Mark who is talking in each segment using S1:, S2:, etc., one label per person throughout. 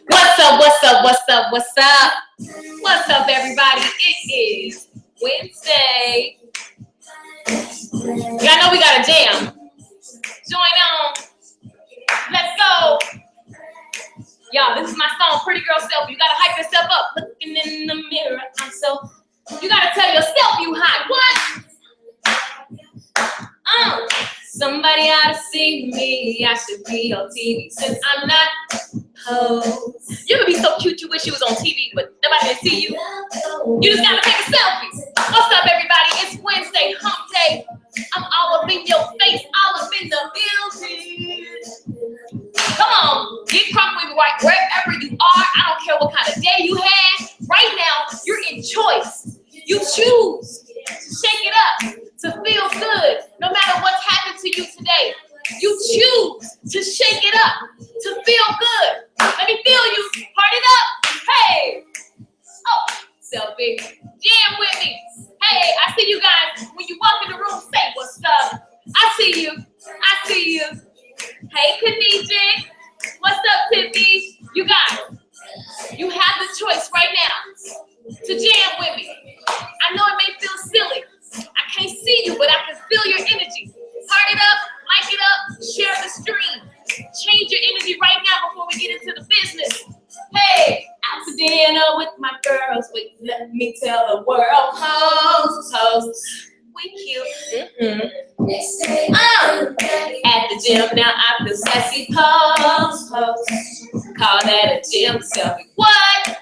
S1: What's up, what's up, what's up, what's up? What's up, everybody? It is Wednesday. Y'all know we got a jam. Join on. Let's go. Y'all, this is my song, Pretty Girl Self. You gotta hype yourself up. Looking in the mirror, I'm so... You gotta tell yourself you hot. What? Somebody ought to see me. I should be on TV since I'm not posed. You could be so cute you wish you was on TV, but nobody can see you. You just gotta take a selfie. What's up, everybody? It's Wednesday, hump day. I'm all up in your face, all up in the building. Come on, get crunk with me right wherever you are. I don't care what kind of day you had. Right now, you're in choice. You choose to shake it up, to feel good, no matter what's happened to you today. You choose to shake it up, to feel good. Let me feel you. Heart it up. Hey. Oh, selfie. Jam with me. Hey, I see you guys. When you walk in the room, say what's up. I see you. I see you. Hey, Khadija. What's up, Tiffy? You guys, you have the choice right now to jam with me. I know it may feel silly. I can't see you, but I can feel your energy. Heart it up, like it up, share the stream. Change your energy right now before we get into the business. Hey, out to dinner with my girls. Wait, let me tell the world. Host. We cute. At the gym now, I feel sassy. Pose. Call that a gym selfie. What?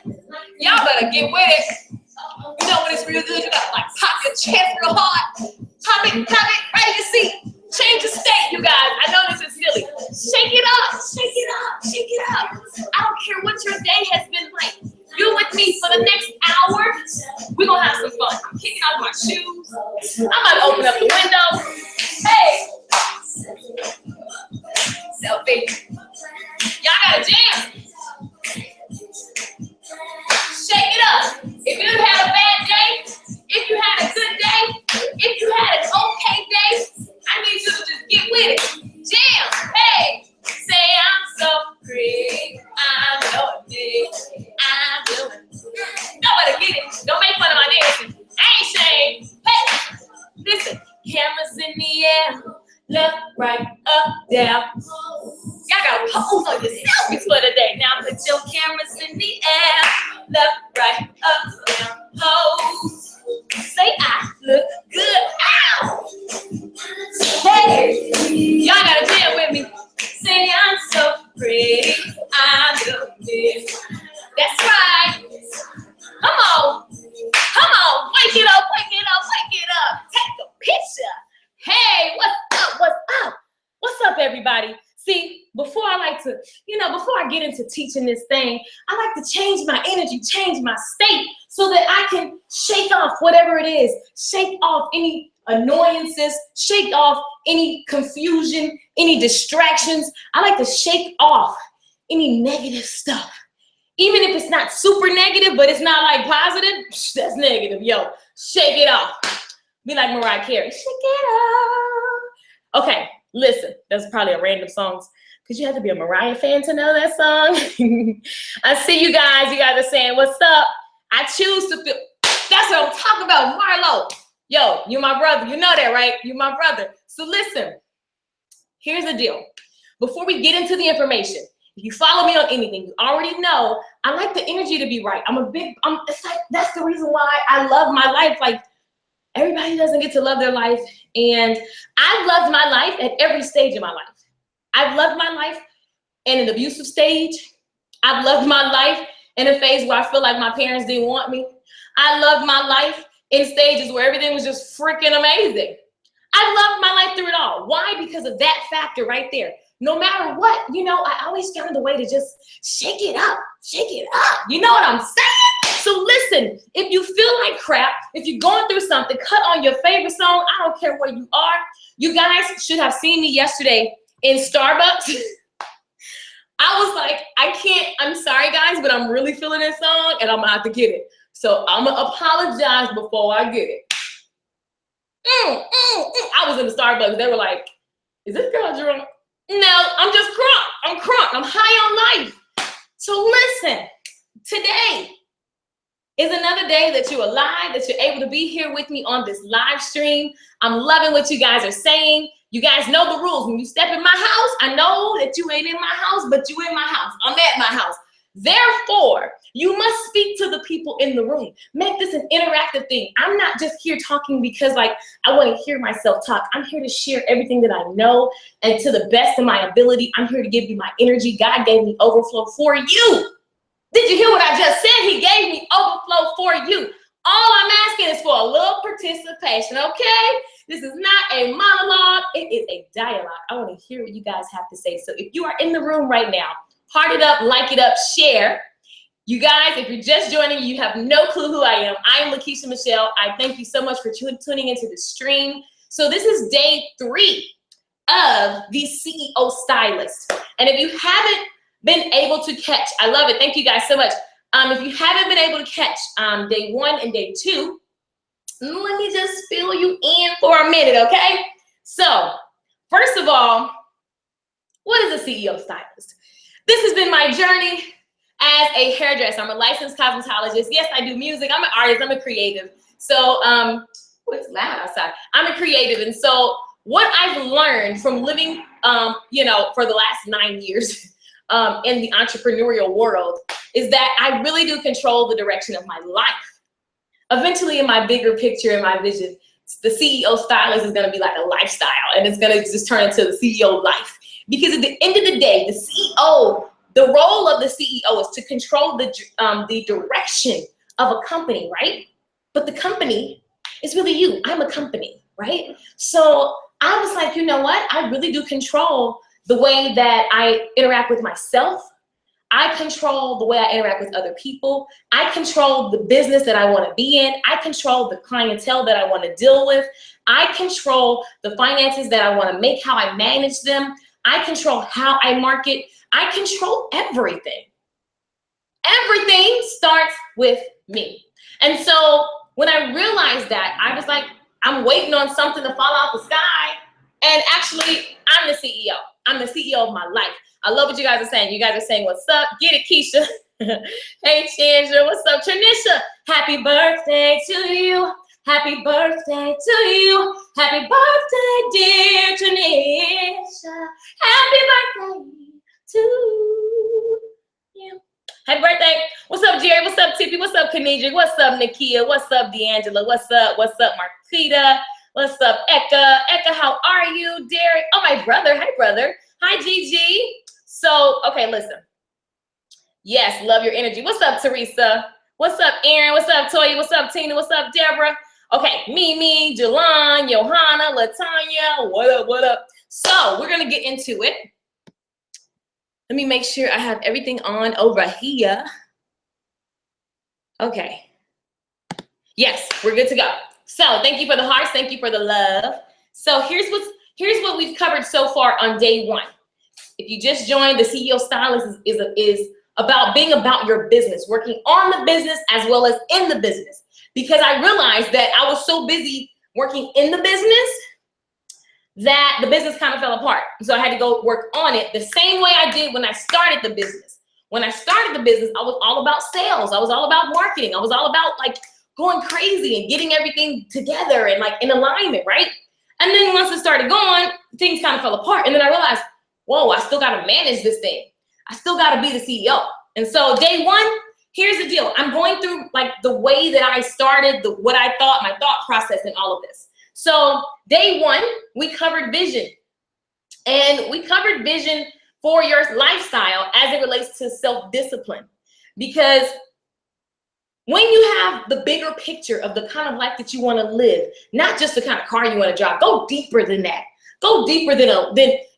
S1: Y'all better get with it. You know when it's real good, you gotta like pop your chest real hard. Pop it, right in your seat. Change the state, you guys. I know this is silly. Shake it up, shake it up, shake it up. I don't care what your day has been like. You with me for the next hour. We're gonna have some fun. I'm kicking off my shoes. I'm about to open up the window. Hey. Selfie. Y'all gotta jam. Shake it up. If you had a bad day, if you had a good day, if you had an okay day, I need you to just get with it. Jam. Hey. Say I'm so pretty. I'm doing it. I'm doing it. Nobody get it. Don't make fun of my dancing. I ain't ashamed. Hey. Listen. Cameras in the air. Left, right, up, down. Y'all got pose on your selfies for the day. Now put your cameras in the air. Left, right, up, down, pose. Say I look good. Ow! Hey, y'all gotta jam with me. Say I'm so pretty. I look good. That's right. Come on. Come on. Wake it up, wake it up, wake it up. Take a picture. Hey, what's up? What's up? What's up, everybody? See, before I get into teaching this thing, I like to change my energy, change my state so that I can shake off whatever it is, shake off any annoyances, shake off any confusion, any distractions. I like to shake off any negative stuff. Even if it's not super negative, but it's not like positive, that's negative, yo. Shake it off. Be like Mariah Carey, shake it off. Okay, listen, that's probably a random song because you have to be a Mariah fan to know that song. I see you guys are saying, what's up? I choose to feel, that's what I'm talking about, Marlo. Yo, you're my brother, you know that, right? You're my brother. So listen, here's the deal. Before we get into the information, if you follow me on anything, you already know, I like the energy to be right. It's like, that's the reason why I love my life. Like, everybody doesn't get to love their life, and I've loved my life at every stage of my life. I've loved my life in an abusive stage. I've loved my life in a phase where I feel like my parents didn't want me. I loved my life in stages where everything was just freaking amazing. I loved my life through it all. Why? Because of that factor right there. No matter what, I always found a way to just shake it up, shake it up. You know what I'm saying? So listen, if you feel like crap, if you're going through something, cut on your favorite song. I don't care where you are. You guys should have seen me yesterday in Starbucks. I was like, I'm sorry guys, but I'm really feeling this song and I'm gonna have to get it. So I'm gonna apologize before I get it. I was in the Starbucks. They were like, is this girl drunk? No, I'm just crunk. I'm crunk. I'm high on life. So listen, today is another day that you're alive, that you're able to be here with me on this live stream. I'm loving what you guys are saying. You guys know the rules. When you step in my house, I know that you ain't in my house, but you in my house. I'm at my house. Therefore, you must speak to the people in the room. Make this an interactive thing. I'm not just here talking because like I want to hear myself talk. I'm here to share everything that I know, and to the best of my ability, I'm here to give you my energy. God gave me overflow for you. Did you hear what I just said? He gave me overflow for you. All I'm asking is for a little participation, okay? This is not a monologue. It is a dialogue. I want to hear what you guys have to say. So if you are in the room right now, heart it up, like it up, share. You guys, if you're just joining, you have no clue who I am. I am LaKeisha Michelle. I thank you so much for tuning into the stream. So this is day 3 of the CEO Stylist. And if you haven't been able to catch, I love it. Thank you guys so much. If you haven't been able to catch day 1 and day 2, let me just fill you in for a minute, okay? So first of all, what is a CEO Stylist? This has been my journey as a hairdresser. I'm a licensed cosmetologist. Yes, I do music. I'm an artist. I'm a creative. So it's loud outside. I'm a creative. And so what I've learned from living, for the last 9 years in the entrepreneurial world is that I really do control the direction of my life. Eventually, in my bigger picture, in my vision, the CEO Stylist is going to be like a lifestyle, and it's going to just turn into the CEO life. Because at the end of the day, the CEO, the role of the CEO is to control the direction of a company, right? But the company is really you. I'm a company, right? So I was like, you know what? I really do control the way that I interact with myself. I control the way I interact with other people. I control the business that I want to be in. I control the clientele that I want to deal with. I control the finances that I want to make, how I manage them. I control how I market. I control everything. Everything starts with me. And so when I realized that, I was like, I'm waiting on something to fall out the sky. And actually, I'm the CEO. I'm the CEO of my life. I love what you guys are saying. You guys are saying, what's up? Get it, Keisha. Hey, Chandra. What's up, Tranisha? Happy birthday to you. Happy birthday to you. Happy birthday, dear Tranisha. Happy birthday to you. Happy birthday. What's up, Jerry? What's up, Tippy? What's up, Kenidra? What's up, Nakia? What's up, D'Angela? What's up? What's up, Marquita? What's up, Eka? Eka, how are you? Derek? Oh, my brother. Hi, brother. Hi, Gigi. So, okay, listen. Yes, love your energy. What's up, Teresa? What's up, Aaron? What's up, Toya? What's up, Tina? What's up, Deborah? Okay, Mimi, Jelon, Johanna, Latanya. What up, what up? So, we're going to get into it. Let me make sure I have everything on over here. Okay. Yes, we're good to go. So, thank you for the hearts. Thank you for the love. So, here's what we've covered so far on day 1. If you just joined, the CEO Stylist is about being about your business, working on the business as well as in the business. Because I realized that I was so busy working in the business that the business kind of fell apart. So I had to go work on it the same way I did when I started the business. When I started the business, I was all about sales. I was all about marketing. I was all about like going crazy and getting everything together and like in alignment, right? And then once it started going, things kind of fell apart. And then I realized, whoa, I still got to manage this thing. I still got to be the CEO. And so day 1, here's the deal. I'm going through like the way that I started, what I thought, my thought process and all of this. So day 1, we covered vision. And we covered vision for your lifestyle as it relates to self-discipline. Because when you have the bigger picture of the kind of life that you want to live, not just the kind of car you want to drive, go deeper than that. Go deeper than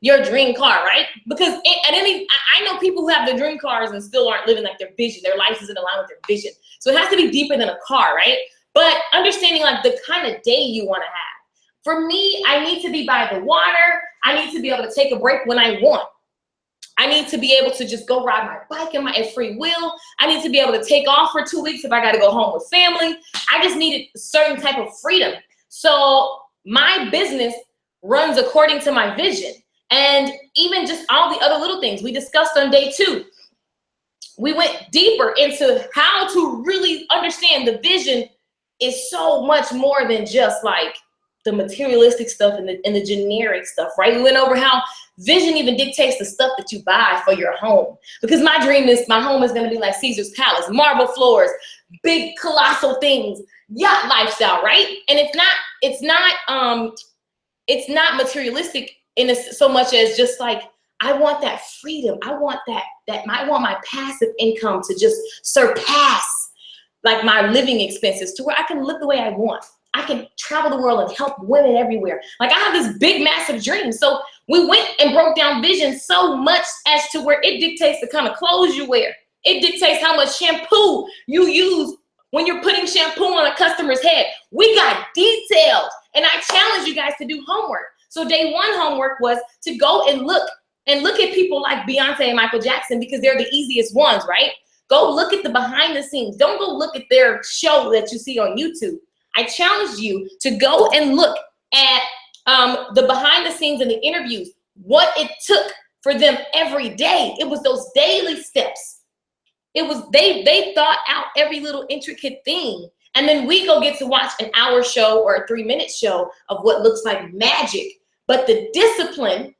S1: your dream car, right? Because I know people who have their dream cars and still aren't living like their vision. Their life isn't aligned with their vision. So it has to be deeper than a car, right? But understanding like the kind of day you want to have. For me, I need to be by the water. I need to be able to take a break when I want. I need to be able to just go ride my bike at free will. I need to be able to take off for 2 weeks if I got to go home with family. I just needed a certain type of freedom. So my business runs according to my vision. And even just all the other little things we discussed on day 2. we went deeper into how to really understand the vision is so much more than just like the materialistic stuff and the generic stuff, right? We went over how vision even dictates the stuff that you buy for your home. Because my dream is my home is going to be like Caesar's Palace, marble floors, big colossal things, yacht lifestyle, right? And it's not materialistic in so much as just like, I want that freedom. I want I want my passive income to just surpass like my living expenses to where I can live the way I want. I can travel the world and help women everywhere. Like I have this big, massive dream. So we went and broke down vision so much as to where it dictates the kind of clothes you wear. It dictates how much shampoo you use when you're putting shampoo on a customer's head. We got detailed, and I challenge you guys to do homework. So day one homework was to go and look at people like Beyonce and Michael Jackson, because they're the easiest ones, right? Go look at the behind the scenes. Don't go look at their show that you see on YouTube. I challenge you to go and look at the behind the scenes and the interviews, what it took for them every day. It was those daily steps. It was, they thought out every little intricate thing. And then we go get to watch an hour show or a 3-minute show of what looks like magic. But the discipline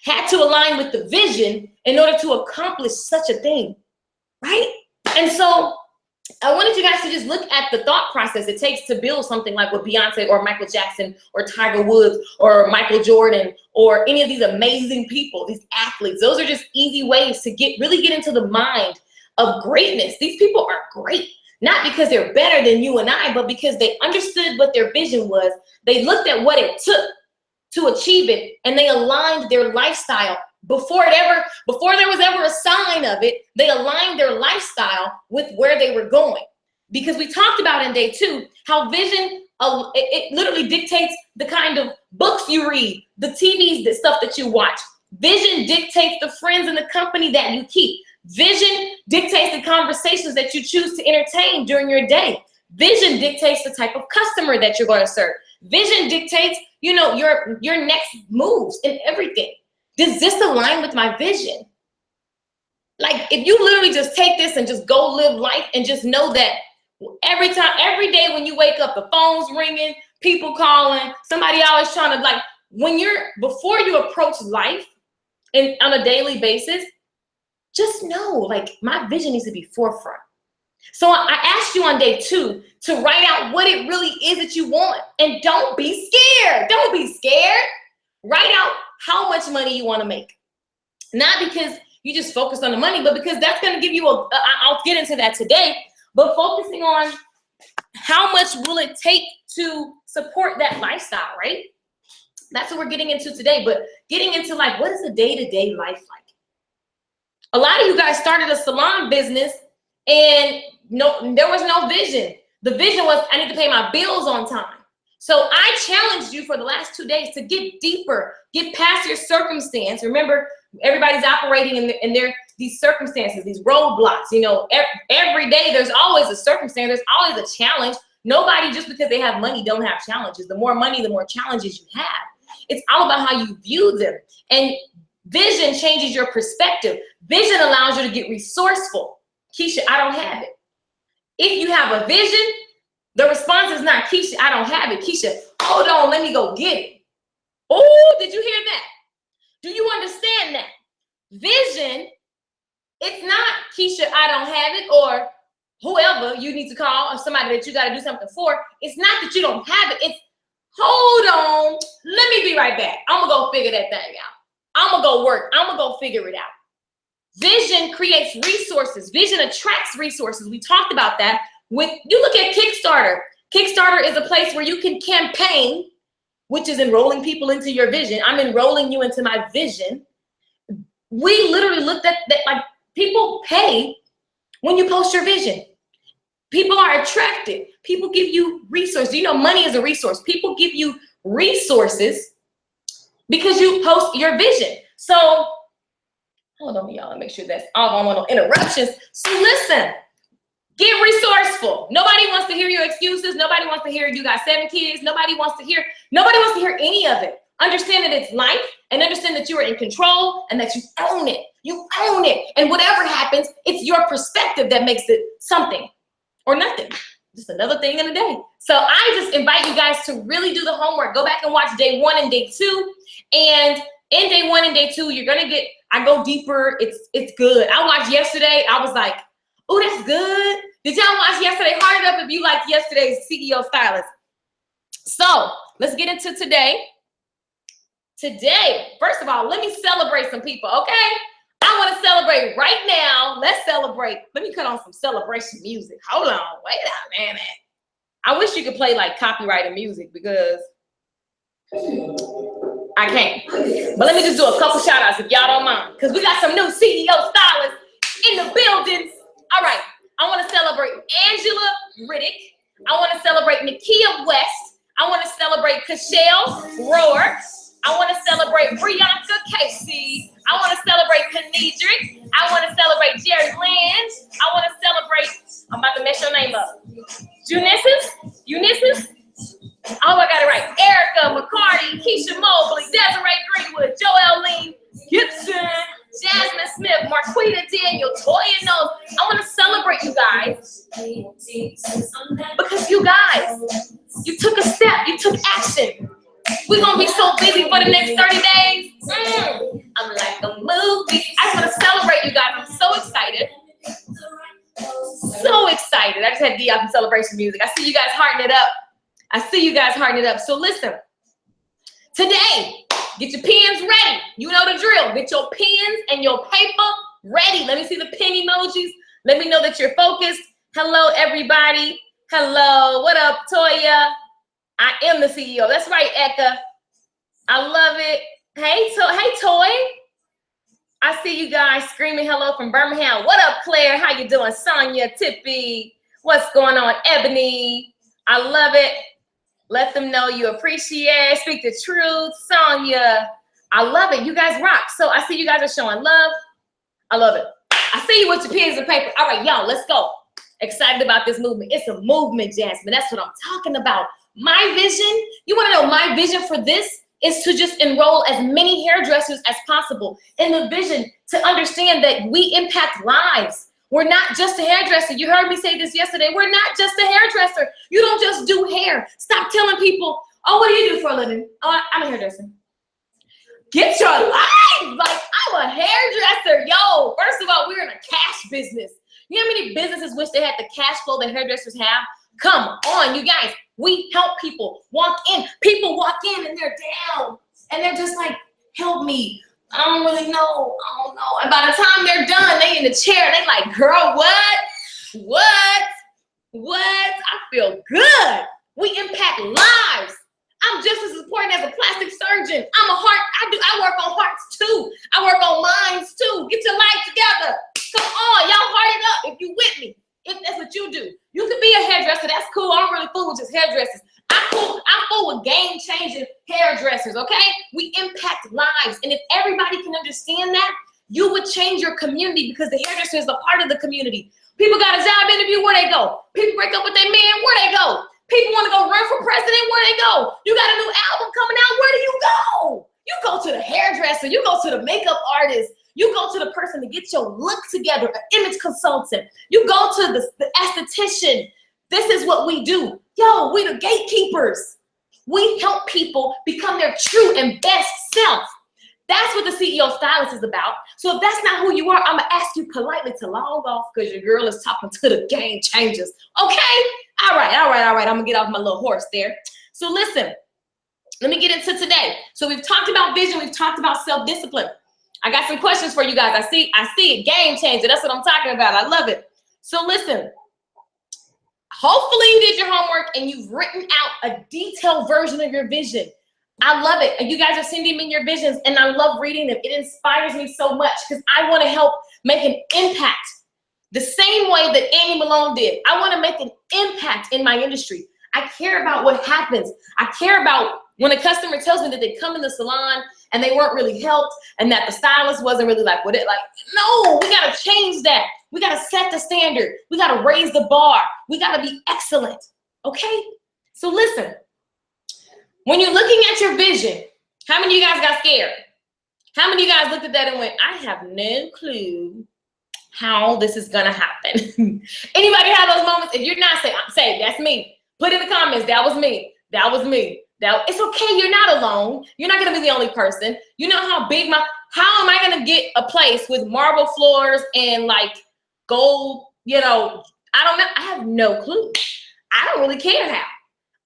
S1: had to align with the vision in order to accomplish such a thing, right? And so I wanted you guys to just look at the thought process it takes to build something like what Beyonce or Michael Jackson or Tiger Woods or Michael Jordan or any of these amazing people, these athletes. Those are just easy ways to really get into the mind of greatness. These people are great, not because they're better than you and I, but because they understood what their vision was. They looked at what it took to achieve it, and they aligned their lifestyle before there was ever a sign of it. They aligned their lifestyle with where they were going, because we talked about in day 2 how vision it literally dictates the kind of books you read, the TVs, the stuff that you watch. Vision dictates the friends and the company that you keep. Vision dictates the conversations that you choose to entertain during your day. Vision dictates the type of customer that you're going to serve. Vision dictates, your next moves and everything. Does this align with my vision? Like, if you literally just take this and just go live life and just know that every day when you wake up, the phone's ringing, people calling, somebody always trying to, before you approach life and on a daily basis, just know, like, my vision needs to be forefront. So I asked you on day 2 to write out what it really is that you want. And don't be scared. Don't be scared. Write out how much money you want to make. Not because you just focus on the money, but because that's going to give you I'll get into that today, but focusing on how much will it take to support that lifestyle, right? That's what we're getting into today. But getting into, like, what is a day-to-day life like? A lot of you guys started a salon business and there was no vision. The vision was, I need to pay my bills on time. So I challenged you for the last 2 days to get deeper, get past your circumstance. Remember, everybody's operating in these circumstances, these roadblocks. Every day there's always a circumstance, there's always a challenge. Nobody, just because they have money, don't have challenges. The more money, the more challenges you have. It's all about how you view them. And vision changes your perspective. Vision allows you to get resourceful. Keisha, I don't have it. If you have a vision, the response is not, Keisha, I don't have it. Keisha, hold on, let me go get it. Oh, did you hear that? Do you understand that? Vision, it's not, Keisha, I don't have it, or whoever you need to call, or somebody that you got to do something for. It's not that you don't have it. It's, hold on, let me be right back. I'm going to go figure that thing out. I'm going to go work. I'm going to go figure it out. Vision creates resources. Vision attracts resources. We talked about that. When you look at Kickstarter, Kickstarter is a place where you can campaign, which is enrolling people into your vision. I'm enrolling you into my vision. We literally looked at that, like, people pay when you post your vision. People are attracted. People give you resources. Money is a resource. People give you resources because you post your vision. So hold on, y'all. Let me make sure that's all. I want no interruptions. So listen, get resourceful. Nobody wants to hear your excuses. Nobody wants to hear you got 7 kids. Nobody wants to hear any of it. Understand that it's life, and understand that you are in control and that you own it. You own it. And whatever happens, it's your perspective that makes it something or nothing. Just another thing in a day. So I just invite you guys to really do the homework. Go back and watch day 1 and day 2. And in day 1 and day 2, you're gonna get, I go deeper. It's good. I watched yesterday. I was like, oh, that's good. Did y'all watch yesterday? Heart it up if you liked yesterday's CEO Stylist. So let's get into today. Today, first of all, let me celebrate some people, okay? I want to celebrate right now. Let's celebrate. Let me cut on some celebration music. Hold on. Wait a minute. I wish you could play like copyrighted music because I can't. But let me just do a couple shout outs if y'all don't mind. Because we got some new CEO stylists in the buildings. All right. I want to celebrate Angela Riddick. I want to celebrate Nakia West. I want to celebrate Cashelle Roar. I want to celebrate Brianna Casey. I want to celebrate Kenedrick. I want to celebrate Jerry Lynn. I want to celebrate, I'm about to mess your name up. Eunices? Oh, I got it right. Erica McCarty, Keisha Mobley, Desiree Greenwood, Joelle Gibson, Jasmine Smith, Marquita Daniel, Toya Knowles. I want to celebrate you guys because you guys, you took a step, you took action. We're going to be so busy for the next 30 days. I'm like a movie. I want to celebrate you guys. I'm so excited. So excited. I just had to get out some celebration music. I see you guys hearting it up. So listen, today, get your pens ready. You know the drill. Get your pens and your paper ready. Let me see the pen emojis. Let me know that you're focused. Hello, everybody. Hello. What up, Toya? I am the CEO. That's right, Eka. I love it. Hey, Toy. I see you guys screaming hello from Birmingham. What up, Claire? How you doing? Sonia, Tippy. What's going on? Ebony. I love it. Let them know you appreciate. Speak the truth. Sonia. I love it. You guys rock. So I see you guys are showing love. I love it. I see you with your pens and paper. All right, y'all, let's go. Excited about this movement. It's a movement, Jasmine. That's what I'm talking about. My vision, you want to know my vision for this is to just enroll as many hairdressers as possible. And the vision to understand that we impact lives. We're not just a hairdresser. You heard me say this yesterday. We're not just a hairdresser. You don't just do hair. Stop telling people, oh, what do you do for a living? Oh, I'm a hairdresser. Get your life. Like, I'm a hairdresser. Yo, first of all, we're in a cash business. You know how many businesses wish they had the cash flow that hairdressers have? Come on, you guys. We help people walk in. People walk in and they're down. And they're just like, help me. I don't really know. I don't know. And by the time they're done, they in the chair. They like, girl, what? I feel good. We impact lives. I'm just as important as a plastic surgeon. I work on hearts too. I work on minds too. Get your life together. Come on, y'all heart it up if you with me. If that's what you do. You could be a hairdresser. That's cool. I don't really fool with just hairdressers. I'm fool with game-changing hairdressers, okay? We impact lives. And if everybody can understand that, you would change your community because the hairdresser is a part of the community. People got a job interview, where they go? People break up with their man, where they go? People want to go run for president, where they go? You got a new album coming out, where do you go? You go to the hairdresser. You go to the makeup artist. You go to the person to get your look together, an image consultant. You go to the esthetician. This is what we do. Yo, we the gatekeepers. We help people become their true and best self. That's what the CEO Stylist is about. So if that's not who you are, I'm going to ask you politely to log off because your girl is talking to the game changers. Okay? All right. I'm going to get off my little horse there. So listen, let me get into today. So we've talked about vision. We've talked about self-discipline. I got some questions for you guys. I see it. Game changer. That's what I'm talking about. I love it. So listen, hopefully you did your homework and you've written out a detailed version of your vision. I love it. And you guys are sending me your visions and I love reading them. It inspires me so much because I want to help make an impact the same way that Annie Malone did. I want to make an impact in my industry. I care about what happens. I care about when a customer tells me that they come in the salon and they weren't really helped and that the stylist wasn't really like, what it like, no, we got to change that. We got to set the standard. We got to raise the bar. We got to be excellent. Okay? So listen, when you're looking at your vision, how many of you guys got scared? How many of you guys looked at that and went, I have no clue how this is gonna happen? Anybody have those moments? If you're not, say that's me. Put in the comments, that was me. That was me. It's okay, you're not alone. You're not gonna be the only person. You know how how am I gonna get a place with marble floors and like gold, I don't know. I have no clue. I don't really care how.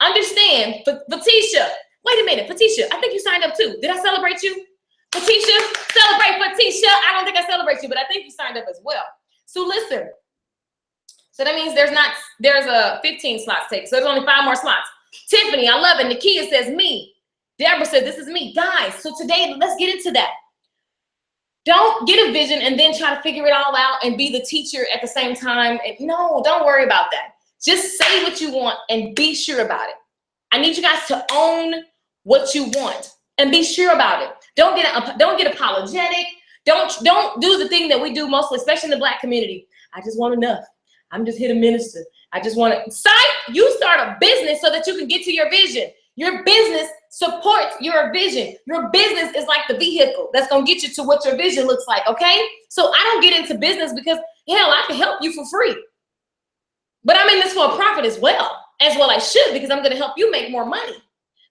S1: Understand, Fatisha, wait a minute, Fatisha, I think you signed up too. Did I celebrate you? Fatisha, celebrate Fatisha. I don't think I celebrate you, but I think you signed up as well. So listen, so that means there's a 15 slots taken. So there's only 5 more slots. Tiffany, I love it. Nakia says me. Deborah said, this is me. Guys, so today, let's get into that. Don't get a vision and then try to figure it all out and be the teacher at the same time. No, don't worry about that. Just say what you want and be sure about it. I need you guys to own what you want and be sure about it. Don't get apologetic. Don't do the thing that we do mostly, especially in the Black community. I just want enough. I'm just here to minister. I just want to. You start a business so that you can get to your vision. Your business supports your vision. Your business is like the vehicle that's going to get you to what your vision looks like, okay? So I don't get into business because, hell, I can help you for free. But I'm in this for a profit as well I should, because I'm going to help you make more money.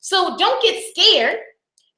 S1: So don't get scared.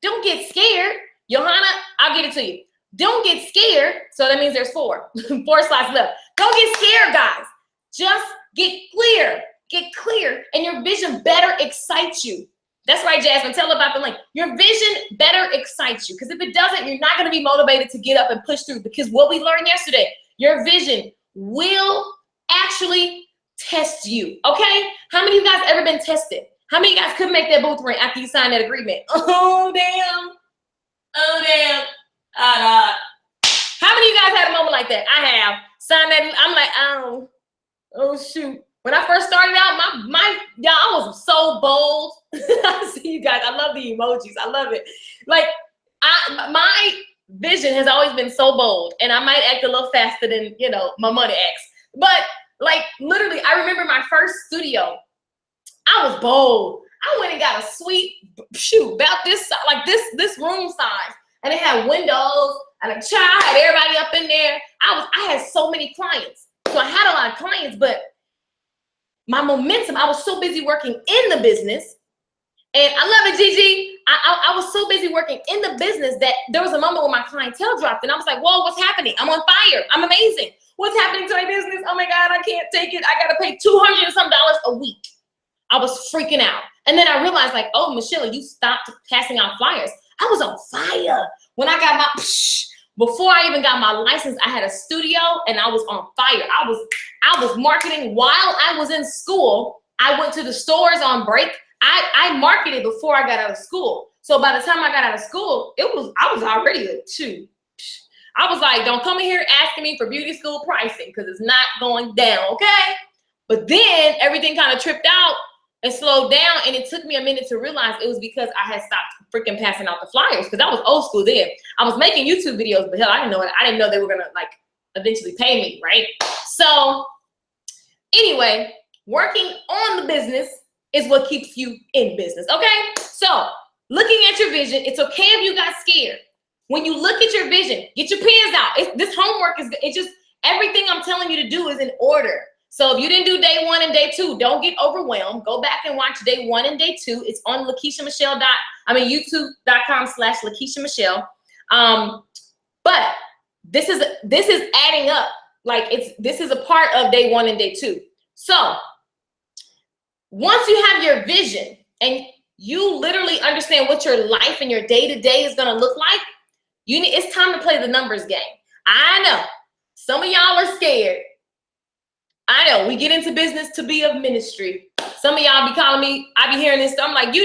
S1: Don't get scared. Johanna, I'll get it to you. Don't get scared. So that means there's 4 slots left. Don't get scared, guys. Just get clear. Get clear. And your vision better excites you. That's right, Jasmine. Tell about the link. Your vision better excites you. Because if it doesn't, you're not going to be motivated to get up and push through. Because what we learned yesterday, your vision will actually test you. Okay? How many of you guys ever been tested? How many of you guys couldn't make that booth rent after you signed that agreement? Oh, damn. Oh, damn. How many of you guys had a moment like that? I have. Signed that. I'm like, oh, shoot. When I first started out, y'all, I was so bold. I see you guys. I love the emojis. I love it. Like, my vision has always been so bold, and I might act a little faster than, my money acts. But, like, literally, I remember my first studio. I was bold. I went and got a suite, about this, like this room size. And it had windows and a child, had everybody up in there. I had so many clients. So I had a lot of clients, but my momentum, I was so busy working in the business. And I love it, Gigi. I was so busy working in the business that there was a moment when my clientele dropped. And I was like, whoa, what's happening? I'm on fire. I'm amazing. What's happening to my business? Oh my God, I can't take it. I got to pay $200 and some a week. I was freaking out. And then I realized, like, oh, Michelle, you stopped passing out flyers. I was on fire. When I got before I even got my license, I had a studio and I was on fire. I was marketing while I was in school. I went to the stores on break. I marketed before I got out of school. So by the time I got out of school, I was already a 2. I was like, don't come in here asking me for beauty school pricing because it's not going down, okay? But then everything kind of tripped out and slowed down, and it took me a minute to realize it was because I had stopped freaking passing out the flyers, because I was old school then. I was making YouTube videos, but hell, I didn't know it. I didn't know they were gonna like eventually pay me, right? So anyway, working on the business is what keeps you in business, okay? So looking at your vision, it's okay if you got scared. When you look at your vision, get your pens out. This homework it's just everything I'm telling you to do is in order. So if you didn't do day 1 and day 2, don't get overwhelmed. Go back and watch day 1 and day 2. It's on youtube.com/LaKeisha Michelle. But this is adding up. Like this is a part of day 1 and day 2. So once you have your vision and you literally understand what your life and your day-to-day is gonna look like, it's time to play the numbers game. I know some of y'all are scared. I know we get into business to be of ministry. Some of y'all be calling me, I be hearing this stuff. I'm like,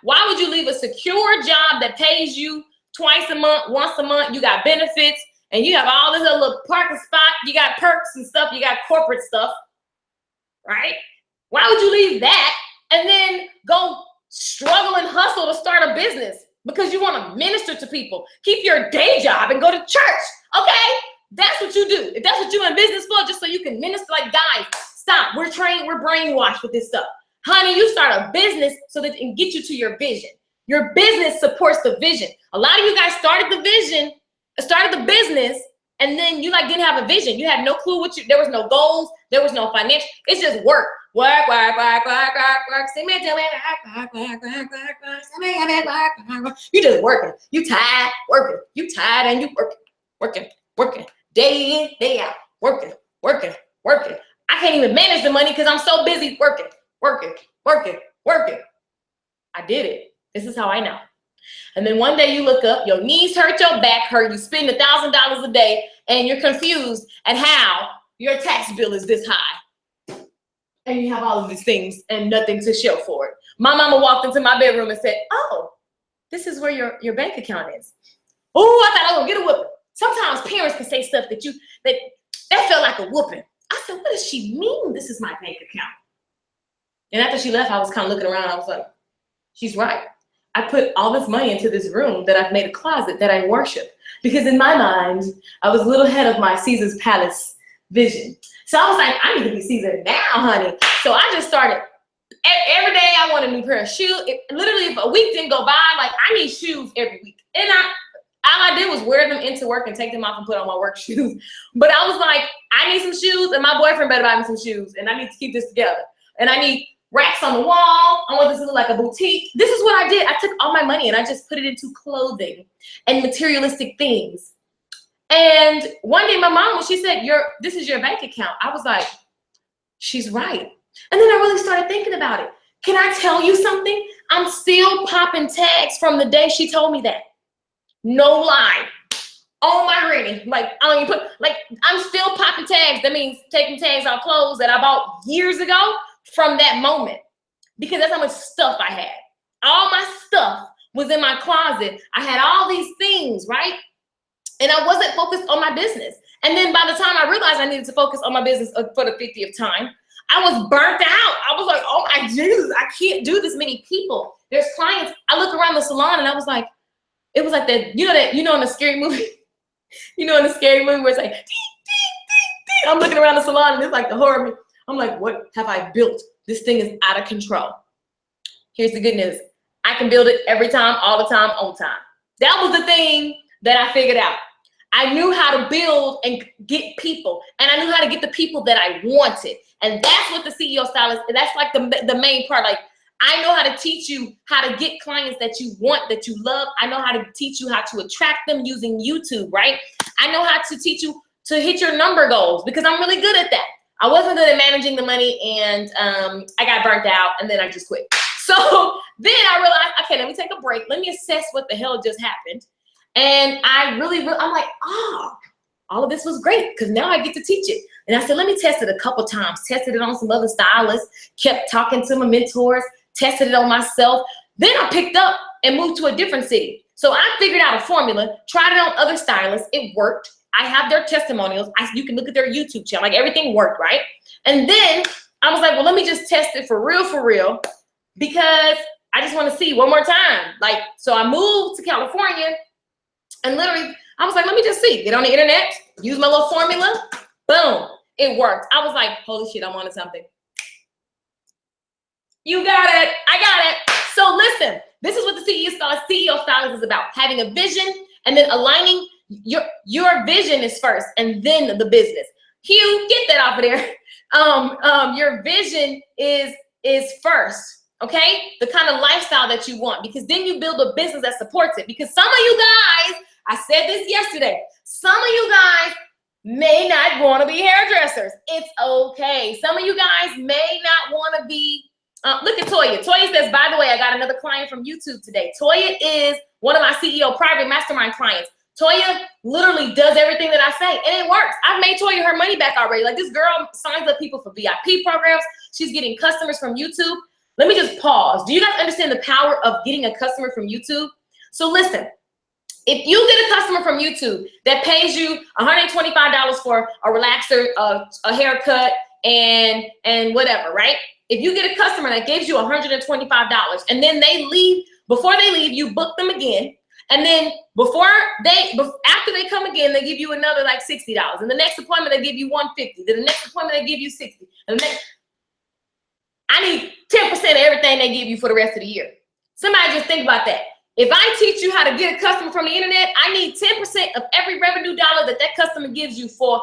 S1: why would you leave a secure job that pays you twice a month, once a month, you got benefits, and you have all this other little parking spot, you got perks and stuff, you got corporate stuff, right? Why would you leave that and then go struggle and hustle to start a business because you want to minister to people? Keep your day job and go to church, okay? That's what you do. If that's what you're in business for, just so you can minister, like, guys, stop. We're trained, we're brainwashed with this stuff. Honey, you start a business so that it can get you to your vision. Your business supports the vision. A lot of you guys started the business, and then you like didn't have a vision. You had no clue there was no goals, there was no financial. It's just work. Work. You just working. You tired, working. You tired and you working. Day in, day out. Working. I can't even manage the money because I'm so busy working. I did it. This is how I know. And then one day you look up, your knees hurt, your back hurt, you spend $1,000 a day, and you're confused at how your tax bill is this high. And you have all of these things and nothing to show for it. My mama walked into my bedroom and said, oh, this is where your bank account is. Oh, I thought I was gonna get a whooping. Sometimes parents can say stuff that felt like a whooping. I said, what does she mean this is my bank account? And after she left, I was kind of looking around. I was like, she's right. I put all this money into this room that I've made a closet that I worship. Because in my mind, I was a little ahead of my Caesar's Palace vision. So I was like, I need to be Caesar now, honey. So I just started. Every day I want a new pair of shoes. Literally, if a week didn't go by, like I need shoes every week. And all I did was wear them into work and take them off and put on my work shoes. But I was like, I need some shoes, and my boyfriend better buy me some shoes, and I need to keep this together. And I need racks on the wall. I want this to look like a boutique. This is what I did. I took all my money and I just put it into clothing and materialistic things. And one day my mom, when she said, this is your bank account, I was like, she's right. And then I really started thinking about it. Can I tell you something? I'm still popping tags from the day she told me that. No lie. On my ring. Like, I don't even I'm still popping tags. That means taking tags off clothes that I bought years ago. From that moment, because that's how much stuff I had. All my stuff was in my closet. I had all these things, right? And I wasn't focused on my business. And then by the time I realized I needed to focus on my business for the 50th time, I was burnt out. I was like, oh my Jesus, I can't do this many people. There's clients. I look around the salon and I was like, it was like that, in the scary movie, in the scary movie where it's like, ding, ding, ding, ding. I'm looking around the salon and it's like the horror movie. I'm like, what have I built? This thing is out of control. Here's the good news. I can build it every time, all the time, on time. That was the thing that I figured out. I knew how to build and get people, and I knew how to get the people that I wanted. And that's what the CEO stylist, that's like the main part. Like, I know how to teach you how to get clients that you want, that you love. I know how to teach you how to attract them using YouTube, right? I know how to teach you to hit your number goals because I'm really good at that. I wasn't good at managing the money, and I got burnt out, and then I just quit. So then I realized, okay, let me take a break. Let me assess what the hell just happened. And I'm like, all of this was great because now I get to teach it. And I said, let me test it a couple times. Tested it on some other stylists, kept talking to my mentors, tested it on myself. Then I picked up and moved to a different city. So I figured out a formula, tried it on other stylists. It worked. I have their testimonials. You can look at their YouTube channel. Like, everything worked, right? And then I was like, well, let me just test it for real, because I just want to see one more time. Like, so I moved to California, and literally, I was like, let me just see. Get on the internet, use my little formula. Boom, it worked. I was like, holy shit, I'm onto something. You got it. I got it. So listen, this is what the CEO stylist is about. Having a vision and then aligning. Your vision is first, and then the business. Hugh, get that off of there. Your vision is first, okay? The kind of lifestyle that you want, because then you build a business that supports it. Because some of you guys, I said this yesterday, some of you guys may not want to be hairdressers. It's okay. Some of you guys may not want to be. Look at Toya. Toya says, by the way, I got another client from YouTube today. Toya is one of my CEO private mastermind clients. Toya literally does everything that I say, and it works. I've made Toya her money back already. Like, this girl signs up people for VIP programs. She's getting customers from YouTube. Let me just pause. Do you guys understand the power of getting a customer from YouTube? So listen, if you get a customer from YouTube that pays you $125 for a relaxer, a haircut, and whatever, right? If you get a customer that gives you $125 and then they leave, before they leave, you book them again. And then after they come again, they give you another like $60. And the next appointment, they give you $150. Then the next appointment, they give you $60. And I need 10% of everything they give you for the rest of the year. Somebody just think about that. If I teach you how to get a customer from the internet, I need 10% of every revenue dollar that customer gives you for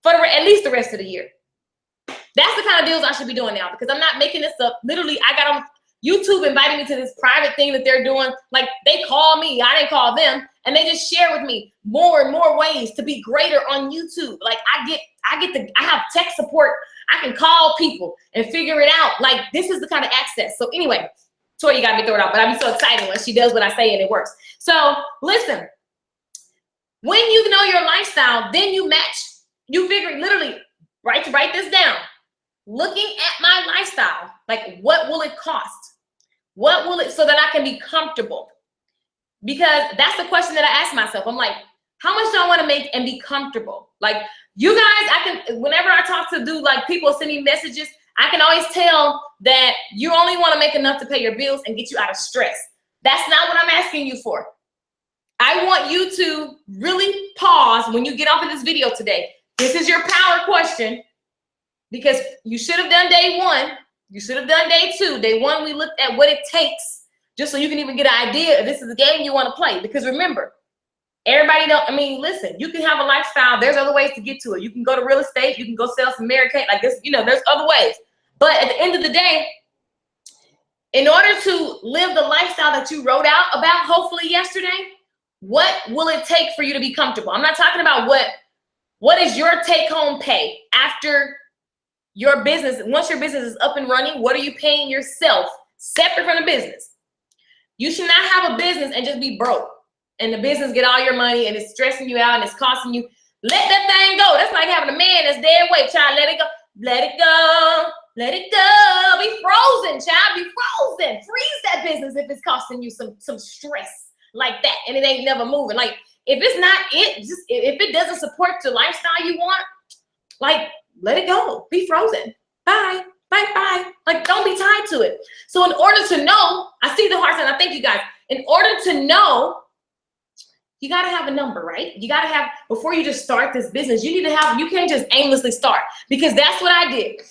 S1: at least the rest of the year. That's the kind of deals I should be doing now, because I'm not making this up. Literally, I got on YouTube inviting me to this private thing that they're doing. Like, they call me, I didn't call them, and they just share with me more and more ways to be greater on YouTube. Like, I have tech support. I can call people and figure it out. Like, this is the kind of access. So anyway, Tori, you got me throw it out, but I'd be so excited when she does what I say and it works. So listen, when you know your lifestyle, then you figure, literally, write this down. Looking at my lifestyle, like, what will it cost? What will it, so that I can be comfortable? Because that's the question that I ask myself. I'm like, how much do I want to make and be comfortable? Like, you guys, whenever I talk to like people send me messages, I can always tell that you only want to make enough to pay your bills and get you out of stress. That's not what I'm asking you for. I want you to really pause when you get off of this video today. This is your power question, because you should have done day one. You should have done day two. Day one, we looked at what it takes, just so you can even get an idea if this is the game you want to play. Because remember, listen, you can have a lifestyle. There's other ways to get to it. You can go to real estate. You can go sell some Mary Kate. Like this, there's other ways. But at the end of the day, in order to live the lifestyle that you wrote out about, hopefully yesterday, what will it take for you to be comfortable? I'm not talking about what is your take-home pay after your business. Once your business is up and running, what are you paying yourself separate from the business? You should not have a business and just be broke, and the business get all your money and it's stressing you out and it's costing you. Let that thing go. That's like having a man that's dead weight, child. Let it go. Let it go. Let it go. Be frozen, child. Be frozen. Freeze that business if it's costing you some stress like that and it ain't never moving. Like, if it's not if it doesn't support the lifestyle you want, like, let it go. Be frozen. Bye. Bye. Bye. Like, don't be tied to it. So in order to know, I see the hearts and I thank you guys. In order to know, you got to have a number, right? You got to have, before you just start this business, you can't just aimlessly start, because that's what I did.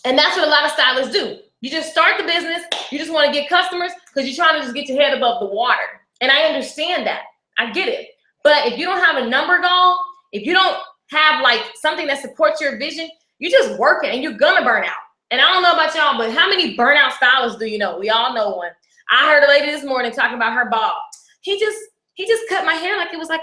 S1: And that's what a lot of stylists do. You just start the business. You just want to get customers because you're trying to just get your head above the water. And I understand that. I get it. But if you don't have a number goal, if you don't have like something that supports your vision, you're just working and you're gonna burn out. And I don't know about y'all, but how many burnout stylists do you know? We all know one. I heard a lady this morning talking about her bob. He just cut my hair like it was like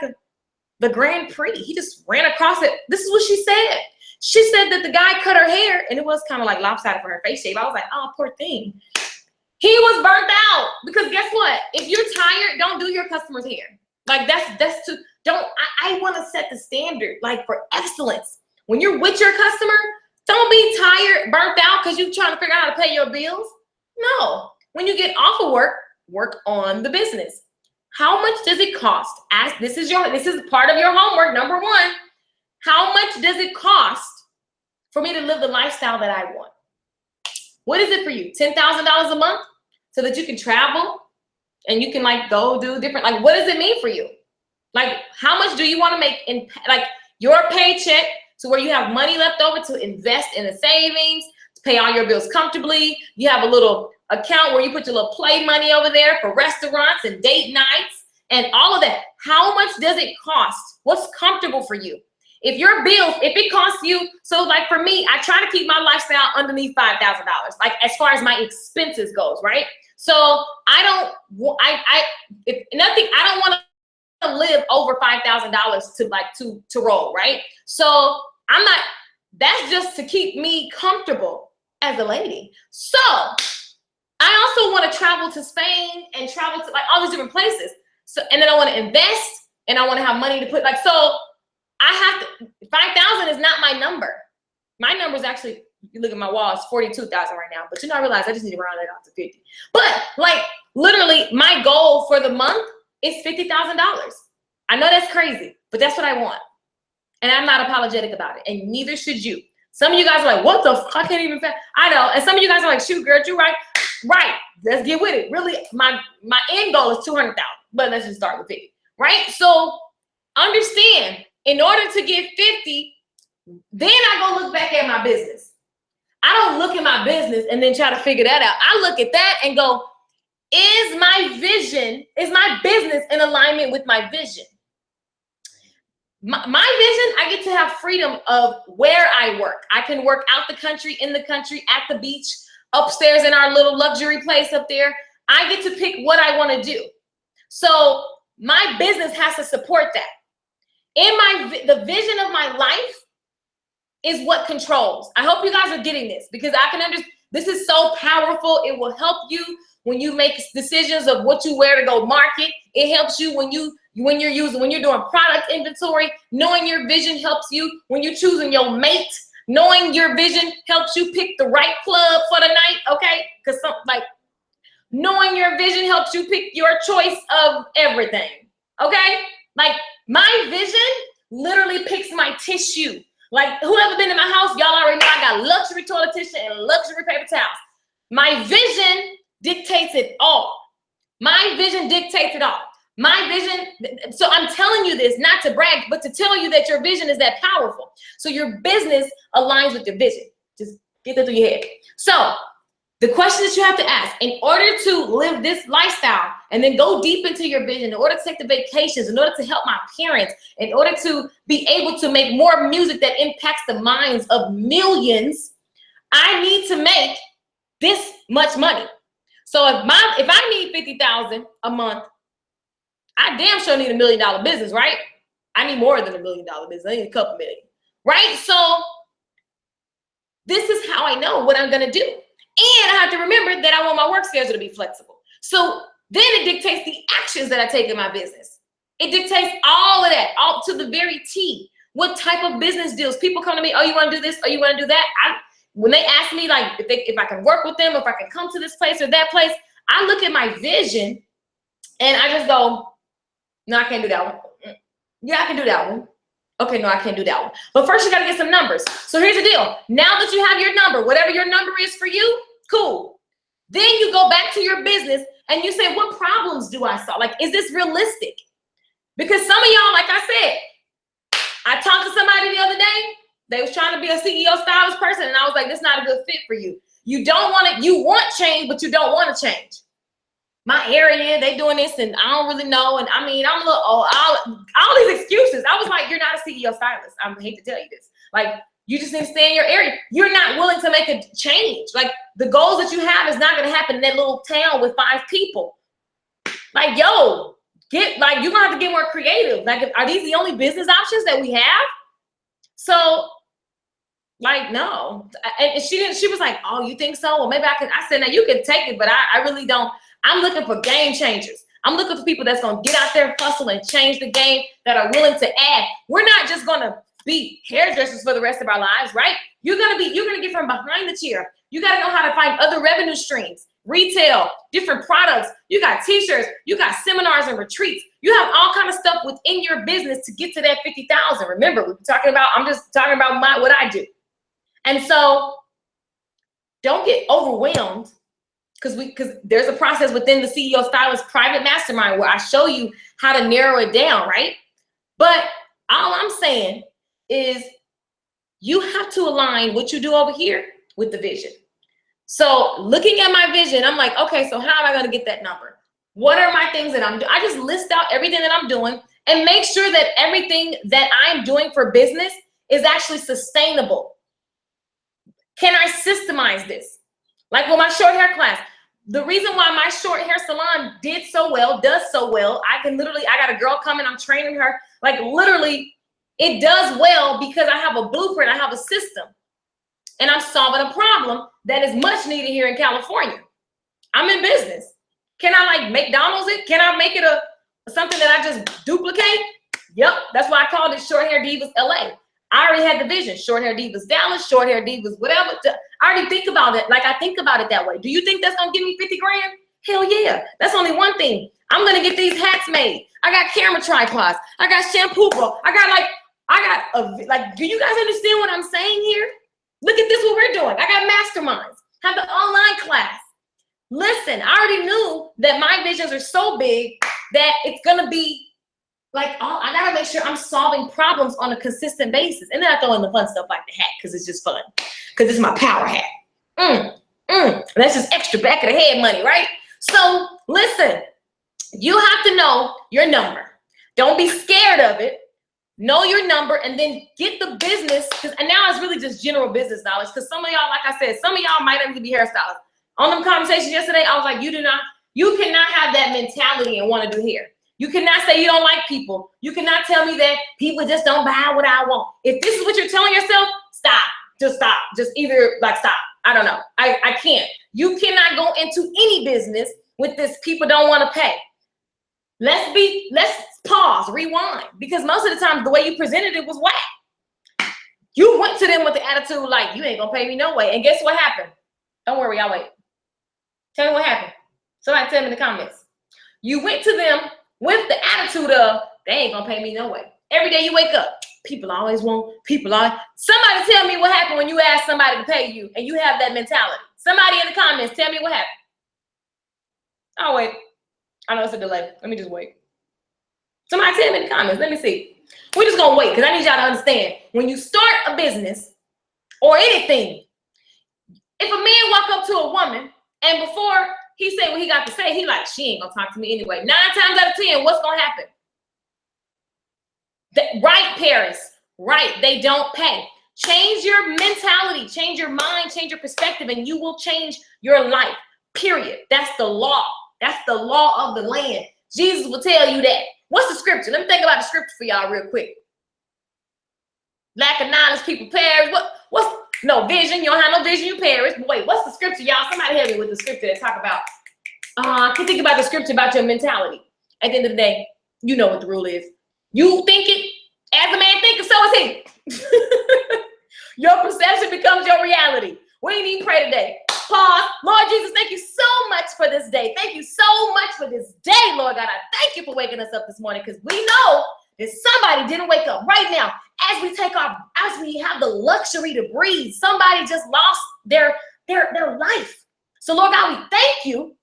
S1: the Grand Prix. He just ran across it. This is what she said. She said that the guy cut her hair and it was kind of like lopsided for her face shape. I was like, oh, poor thing. He was burnt out, because guess what? If you're tired, don't do your customer's hair. Like, that's too, I want to set the standard, like, for excellence. When you're with your customer, don't be tired, burnt out because you're trying to figure out how to pay your bills. No. When you get off of work, work on the business. How much does it cost? This is part of your homework. Number one, how much does it cost for me to live the lifestyle that I want? What is it for you? $10,000 a month so that you can travel and you can like go do different, like, what does it mean for you? Like, how much do you want to make in like your paycheck to where you have money left over to invest in the savings, to pay all your bills comfortably? You have a little account where you put your little play money over there for restaurants and date nights and all of that. How much does it cost? What's comfortable for you? If your bills, if it costs you, so like for me, I try to keep my lifestyle underneath $5,000, like as far as my expenses goes, right? So I don't want to live over $5,000 to roll, right? So I'm not, that's just to keep me comfortable as a lady. So I also want to travel to Spain and travel to like all these different places. So, and then I want to invest and I want to have money to put like, so I have to, 5,000 is not my number. My number is actually, if you look at my wall, it's 42,000 right now. But I realize I just need to round it off to 50. But like literally my goal for the month is $50,000. I know that's crazy, but that's what I want. And I'm not apologetic about it. And neither should you. Some of you guys are like, what the fuck? I can't even, I know. And some of you guys are like, shoot, girl, you're right. Right. Let's get with it. Really, my end goal is 200,000, but let's just start with 50, right? So understand, in order to get 50, then I go look back at my business. I don't look at my business and then try to figure that out. I look at that and go, Is my business in alignment with my vision? My vision, I get to have freedom of where I work. I can work out the country, in the country, at the beach, upstairs in our little luxury place up there. I get to pick what I want to do. So my business has to support that. The vision of my life is what controls. I hope you guys are getting this, because I can understand. This is so powerful. It will help you when you make decisions of what you wear to go market. It helps you when you're doing product inventory. Knowing your vision helps you when you're choosing your mate. Knowing your vision helps you pick the right club for the night, okay? Because knowing your vision helps you pick your choice of everything, okay? Like, my vision literally picks my tissue. Like, whoever been in my house, y'all already know I got luxury toilet tissue and luxury paper towels. My vision dictates it all. My vision dictates it all. My vision, so I'm telling you this not to brag, but to tell you that your vision is that powerful. So your business aligns with your vision. Just get that through your head. So the question that you have to ask, in order to live this lifestyle and then go deep into your vision, in order to take the vacations, in order to help my parents, in order to be able to make more music that impacts the minds of millions, I need to make this much money. So if I need $50,000 a month, I damn sure need $1 million business, right? I need more than $1 million business. I need a couple million, right? So this is how I know what I'm gonna do. And I have to remember that I want my work schedule to be flexible. So then it dictates the actions that I take in my business. It dictates all of that, all to the very T. What type of business deals? People come to me, oh, you want to do this? Oh, you want to do that? When they ask me, like, if I can work with them, if I can come to this place or that place, I look at my vision and I just go, no, I can't do that one. Yeah, I can do that one. Okay, no, I can't do that one. But first you got to get some numbers. So here's the deal. Now that you have your number, whatever your number is for you, cool. Then you go back to your business and you say, what problems do I solve? Like, is this realistic? Because some of y'all, like I said, I talked to somebody the other day. They was trying to be a CEO stylist person. And I was like, this is not a good fit for you. You don't want it. You want change, but you don't want to change. My area, they doing this and I don't really know. And I mean, I'm a little old, all these excuses. I was like, you're not a CEO stylist. I hate to tell you this. Like, you just need to stay in your area. You're not willing to make a change. Like, the goals that you have is not going to happen in that little town with 5 people. Like, yo, you're going to have to get more creative. Like, are these the only business options that we have? So, like, no. And she was like, oh, you think so? Well, maybe I can. I said, now you can take it, but I really don't. I'm looking for game changers. I'm looking for people that's going to get out there, hustle, and change the game, that are willing to add. We're not just going to be hairdressers for the rest of our lives, right? You're going to get from behind the chair. You got to know how to find other revenue streams, retail, different products. You got t-shirts, you got seminars and retreats. You have all kind of stuff within your business to get to that 50,000. Remember, I'm just talking about what I do. And so don't get overwhelmed, because there's a process within the CEO Stylist private mastermind where I show you how to narrow it down, right? But all I'm saying is you have to align what you do over here with the vision. So looking at my vision, I'm like, okay, so how am I going to get that number? What are my things that I'm doing? I just list out everything that I'm doing and make sure that everything that I'm doing for business is actually sustainable. Can I systemize this? Like with my short hair class, the reason why my short hair salon does so well, I got a girl coming, I'm training her, like literally it does well because I have a blueprint, I have a system, and I'm solving a problem that is much needed here in California. I'm in business. Can I like McDonald's it? Can I make it something that I just duplicate? Yep, that's why I called it Short Hair Divas LA. I already had the vision, Short Hair Divas Dallas, Short Hair Divas, whatever. I already think about it. Like I think about it that way. Do you think that's gonna give me 50 grand? Hell yeah. That's only one thing. I'm gonna get these hats made. I got camera tripods. I got shampoo bowl. Do you guys understand what I'm saying here? Look at this, what we're doing. I got masterminds. Have the online class. Listen, I already knew that my visions are so big that it's gonna be like, I gotta make sure I'm solving problems on a consistent basis. And then I throw in the fun stuff like the hat, because it's just fun. Because it's my power hat. That's just extra back of the head money, right? So listen, you have to know your number. Don't be scared of it. Know your number and then get the business. And now it's really just general business knowledge. Because some of y'all, like I said, some of y'all might not even be hairstylists. On them conversations yesterday, I was like, you cannot have that mentality and want to do hair. You cannot say you don't like people. You cannot tell me that people just don't buy what I want. If this is what you're telling yourself, stop. Just stop. Just either like stop. I don't know. I can't. You cannot go into any business with this people don't want to pay. Let's pause, rewind. Because most of the time the way you presented it was whack. You went to them with the attitude like you ain't gonna pay me no way. And guess what happened? Don't worry, I'll wait. Tell me what happened. Somebody tell me in the comments. You went to them with the attitude of they ain't gonna pay me no way. Every day you wake up, people always want, somebody tell me what happened when you ask somebody to pay you and you have that mentality. Somebody in the comments, tell me what happened. I'll wait. I know it's a delay. Let me just wait. Somebody tell me in the comments. Let me see. We're just gonna wait because I need y'all to understand. When you start a business or anything, if a man walk up to a woman and before he say what he got to say, he like, she ain't gonna talk to me anyway. 9 times out of 10, what's gonna happen? Right, Paris. Right, they don't pay. Change your mentality, change your mind, change your perspective, and you will change your life. Period. That's the law. That's the law of the land. Jesus will tell you that. What's the scripture? Let me think about the scripture for y'all real quick. Lack of knowledge, people perish. What's no vision? You don't have no vision, you perish. But wait, what's the scripture, y'all? Somebody help me with the scripture that talk about. I can think about the scripture about your mentality. At the end of the day, you know what the rule is. You think it as a man thinketh, so is he. Your perception becomes your reality. We ain't even pray today. Pause. Lord Jesus, thank you so much for this day. Thank you so much for this day, Lord God. I thank you for waking us up this morning because we know that somebody didn't wake up right now. As we have the luxury to breathe, somebody just lost their life. So Lord God, we thank you.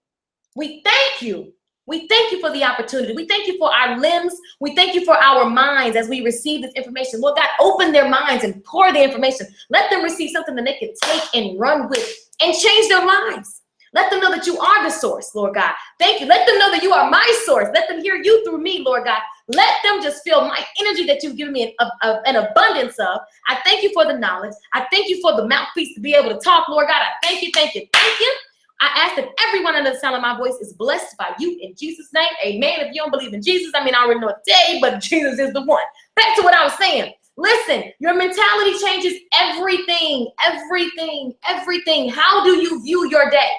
S1: We thank you. We thank you for the opportunity. We thank you for our limbs. We thank you for our minds as we receive this information. Lord God, open their minds and pour the information. Let them receive something that they can take and run with and change their lives. Let them know that you are the source, Lord God. Thank you. Let them know that you are my source. Let them hear you through me, Lord God. Let them just feel my energy that you've given me an abundance of. I thank you for the knowledge. I thank you for the mouthpiece to be able to talk, Lord God. I thank you, thank you, thank you. I ask that everyone under the sound of my voice is blessed by you in Jesus' name. Amen. If you don't believe in Jesus, I already know what to tell you, but Jesus is the one. Back to what I was saying. Listen, your mentality changes everything, everything, everything. How do you view your day?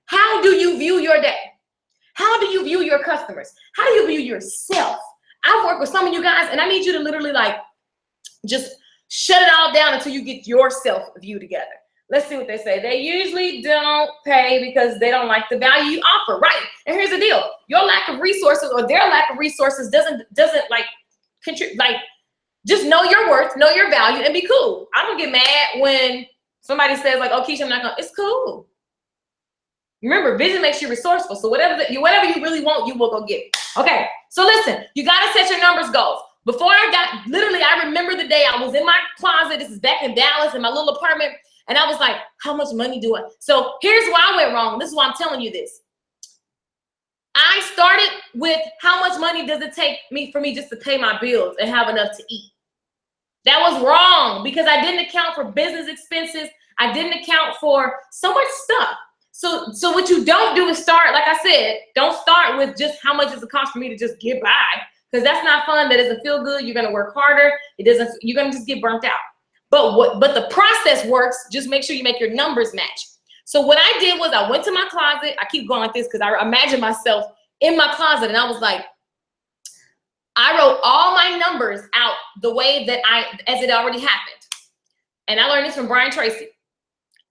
S1: How do you view your day? How do you view your customers? How do you view yourself? I've worked with some of you guys, and I need you to literally just shut it all down until you get your self-view together. Let's see what they say. They usually don't pay because they don't like the value you offer, right? And here's the deal: your lack of resources or their lack of resources doesn't contribute. Just know your worth, know your value, and be cool. I don't get mad when somebody says "Oh, Keisha, I'm not gonna." It's cool. Remember, vision makes you resourceful. So whatever you really want, you will go get. Okay. So listen, you gotta set your numbers goals. Before I remember the day I was in my closet. This is back in Dallas in my little apartment. And I was like, how much money do I? So here's where I went wrong. This is why I'm telling you this. I started with how much money does it take for me just to pay my bills and have enough to eat? That was wrong because I didn't account for business expenses. I didn't account for so much stuff. So what you don't do is start, like I said, don't start with just how much does it cost for me to just get by, because that's not fun. That doesn't feel good. You're going to work harder. You're going to just get burnt out. But the process works. Just make sure you make your numbers match. So what I did was I went to my closet. I keep going like this because I imagine myself in my closet, and I was like, I wrote all my numbers out the way that as it already happened. And I learned this from Brian Tracy.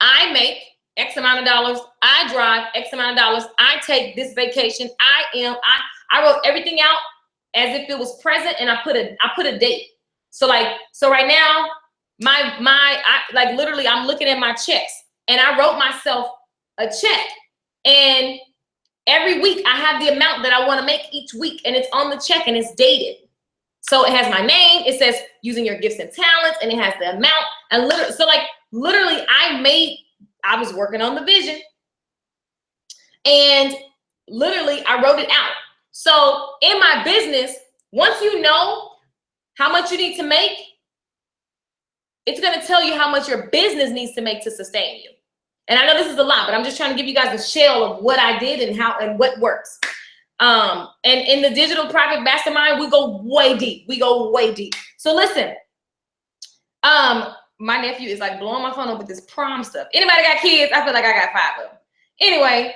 S1: I make X amount of dollars. I drive X amount of dollars. I take this vacation. I wrote everything out as if it was present, and I put a date. So right now, literally I'm looking at my checks, and I wrote myself a check, and every week I have the amount that I want to make each week, and it's on the check and it's dated. So it has my name, it says using your gifts and talents, and it has the amount. And literally I was working on the vision, and literally, I wrote it out. So in my business, once you know how much you need to make, it's going to tell you how much your business needs to make to sustain you. And I know this is a lot, but I'm just trying to give you guys a shell of what I did and how and what works. And in the digital private mastermind, we go way deep. We go way deep. So listen, my nephew is like blowing my phone up with this prom stuff. Anybody got kids? I feel like I got 5 of them. Anyway,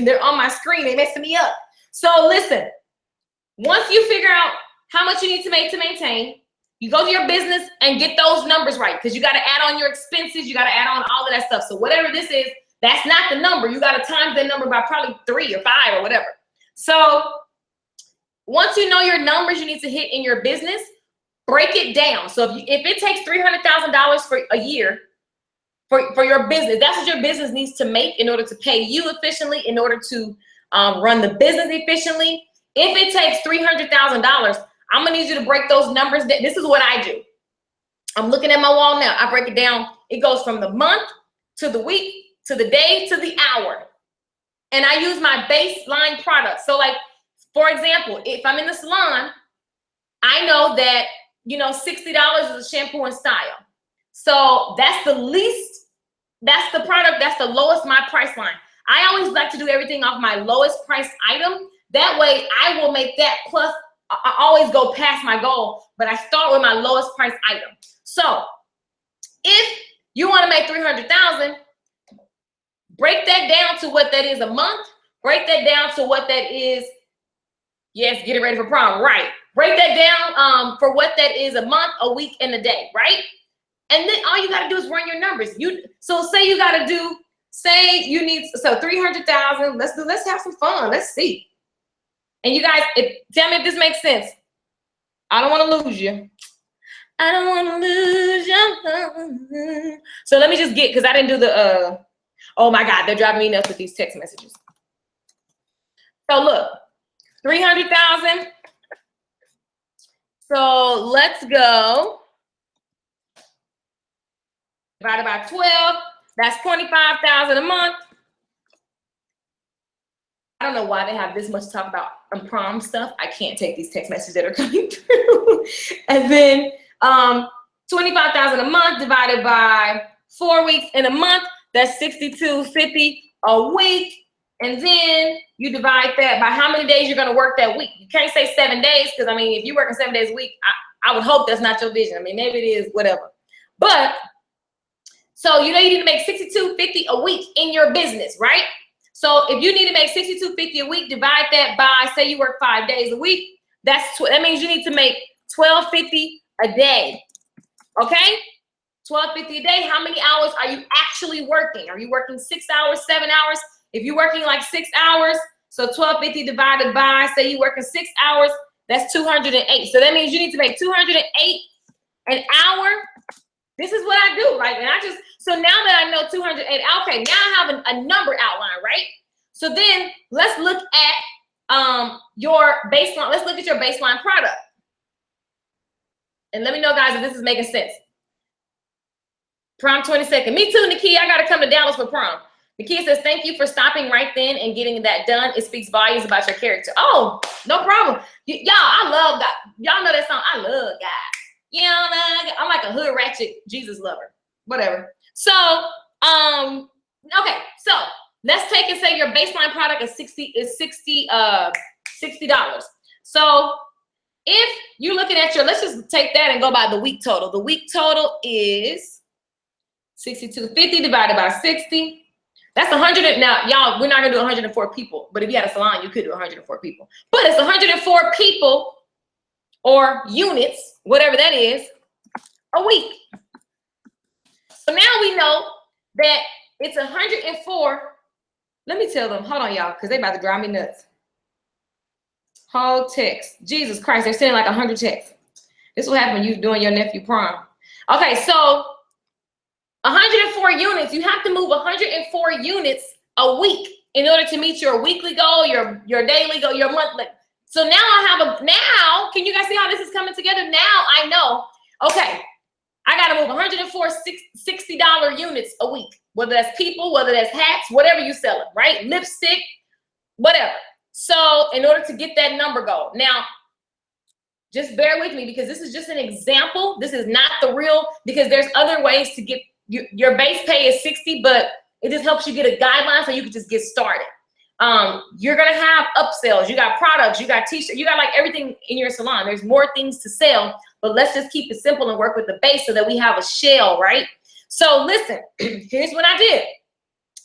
S1: they're on my screen. They messing me up. So listen, once you figure out how much you need to make to maintain, you go to your business and get those numbers right, because you got to add on your expenses. You got to add on all of that stuff. So whatever this is, that's not the number. You got to times that number by probably 3 or 5 or whatever. So once you know your numbers you need to hit in your business, break it down. So if it takes $300,000 for a year for your business, that's what your business needs to make in order to pay you efficiently, in order to run the business efficiently. If it takes $300,000, I'm gonna need you to break those numbers. This is what I do. I'm looking at my wall now. I break it down. It goes from the month to the week to the day to the hour. And I use my baseline product. So like, for example, if I'm in the salon, I know that, $60 is a shampoo and style. So that's the least, that's the product, that's the lowest my price line. I always like to do everything off my lowest price item. That way I will make that plus. I always go past my goal, but I start with my lowest price item. So if you want to make 300,000, break that down to what that is a month. Break that down to what that is. Yes, get it ready for prom, right? Break that down for what that is a month, a week, and a day, right? And then all you got to do is run your numbers. So say you got to do, say you need, so 300,000. Let's have some fun. Let's see. And you guys, tell me if this makes sense. I don't want to lose you. I don't want to lose you. So let me just get, because I didn't do the, oh my God, they're driving me nuts with these text messages. So look, 300,000. So let's go. Divided by 12, that's 25,000 a month. I don't know why they have this much to talk about prom stuff. I can't take these text messages that are coming through. And then 25,000 a month divided by 4 weeks in a month, that's $62.50 a week. And then you divide that by how many days you're going to work that week. You can't say 7 days, because I mean, if you're working 7 days a week, I would hope that's not your vision. I mean, maybe it is, whatever. But so you need to make $62.50 a week in your business, right? So if you need to make $62.50 a week, divide that by, say you work 5 days a week, that means you need to make $12.50 a day. Okay? $12.50 a day. How many hours are you actually working? Are you working 6 hours, 7 hours? If you're working like 6 hours, so $12.50 divided by, say you're working 6 hours, that's 208. So that means you need to make 208 an hour. This is what I do. Like, and so now that I know 208, okay, now I have a number outline, right? So then let's look at your baseline. Let's look at your baseline product. And let me know, guys, if this is making sense. Prom 22nd. Me too, Nikki. I got to come to Dallas for prom. Nikki says, thank you for stopping right then and getting that done. It speaks volumes about your character. Oh, no problem. Y'all, I love God. Y'all know that song. I love God. You know, I'm like a hood ratchet Jesus lover. Whatever. So, okay. So let's take and say your baseline product is $60. So if you're looking at let's just take that and go by the week total. The week total is $62.50 divided by 60. That's 100. Now, y'all, we're not gonna do 104 people, but if you had a salon, you could do 104 people. But it's 104 people or units, whatever that is, a week. So now we know that it's 104. Let me tell them, hold on, y'all, because they about to drive me nuts. Whole text. Jesus Christ, they're sending like 100 texts. This will happen when you're doing your nephew prom. Okay, so 104 units. You have to move 104 units a week in order to meet your weekly goal, your daily goal, your monthly. So now now, can you guys see how this is coming together? Now I know, okay, I got to move 104 $60 units a week, whether that's people, whether that's hats, whatever you sell it, right? Lipstick, whatever. So in order to get that number goal, now, just bear with me because this is just an example. This is not the real, because there's other ways to get, your base pay is 60, but it just helps you get a guideline so you can just get started. You're gonna have upsells, you got products, you got t-shirts, you got like everything in your salon. There's more things to sell, but let's just keep it simple and work with the base so that we have a shell, right? So listen, here's what I did.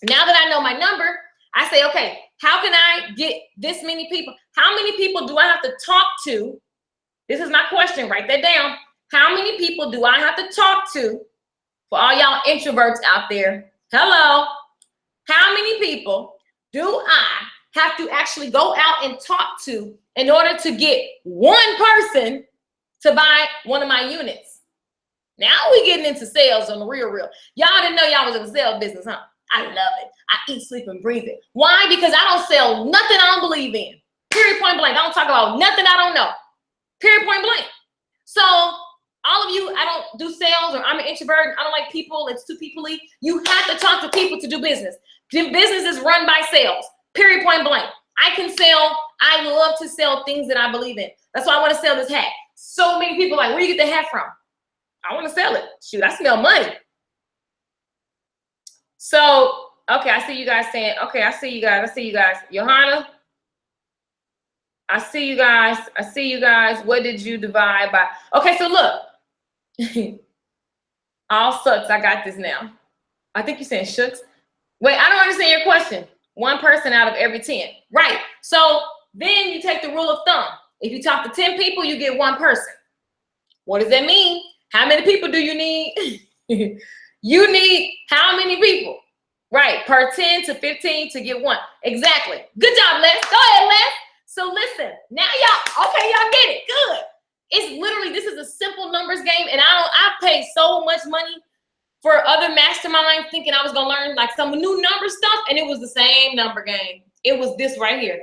S1: Now that I know my number, I say, okay, how can I get this many people? How many people do I have to talk to? This is my question, write that down. How many people do I have to talk to? For all y'all introverts out there, hello. How many people do I have to actually go out and talk to in order to get one person to buy one of my units? Now we getting into sales on the real. Y'all didn't know y'all was in the sales business, huh? I love it. I eat, sleep, and breathe it. Why? Because I don't sell nothing I don't believe in. Period, point blank. I don't talk about nothing I don't know. Period, point blank. So all of you, I don't do sales, or I'm an introvert, I don't like people, it's too people-y. You have to talk to people to do business. Business is run by sales. Period, point blank. I can sell, I love to sell things that I believe in. That's why I want to sell this hat. So many people are like, where do you get the hat from? I want to sell it. Shoot, I smell money. So, okay, I see you guys saying, okay, I see you guys. Johanna, I see you guys. What did you divide by? Okay, so look. All sucks, I got this now. I think you're saying shucks. Wait, I don't understand your question. One person out of every 10. Right, so then you take the rule of thumb. If you talk to 10 people, you get one person. What does that mean? How many people do you need? You need how many people? Right, per 10 to 15 to get one. Exactly. Good job, Les. Go ahead, Les. So listen, now y'all, okay, y'all get it. Good. It's literally, this is a simple numbers game, and I paid so much money for other masterminds thinking I was gonna learn like some new number stuff, and it was the same number game. It was this right here.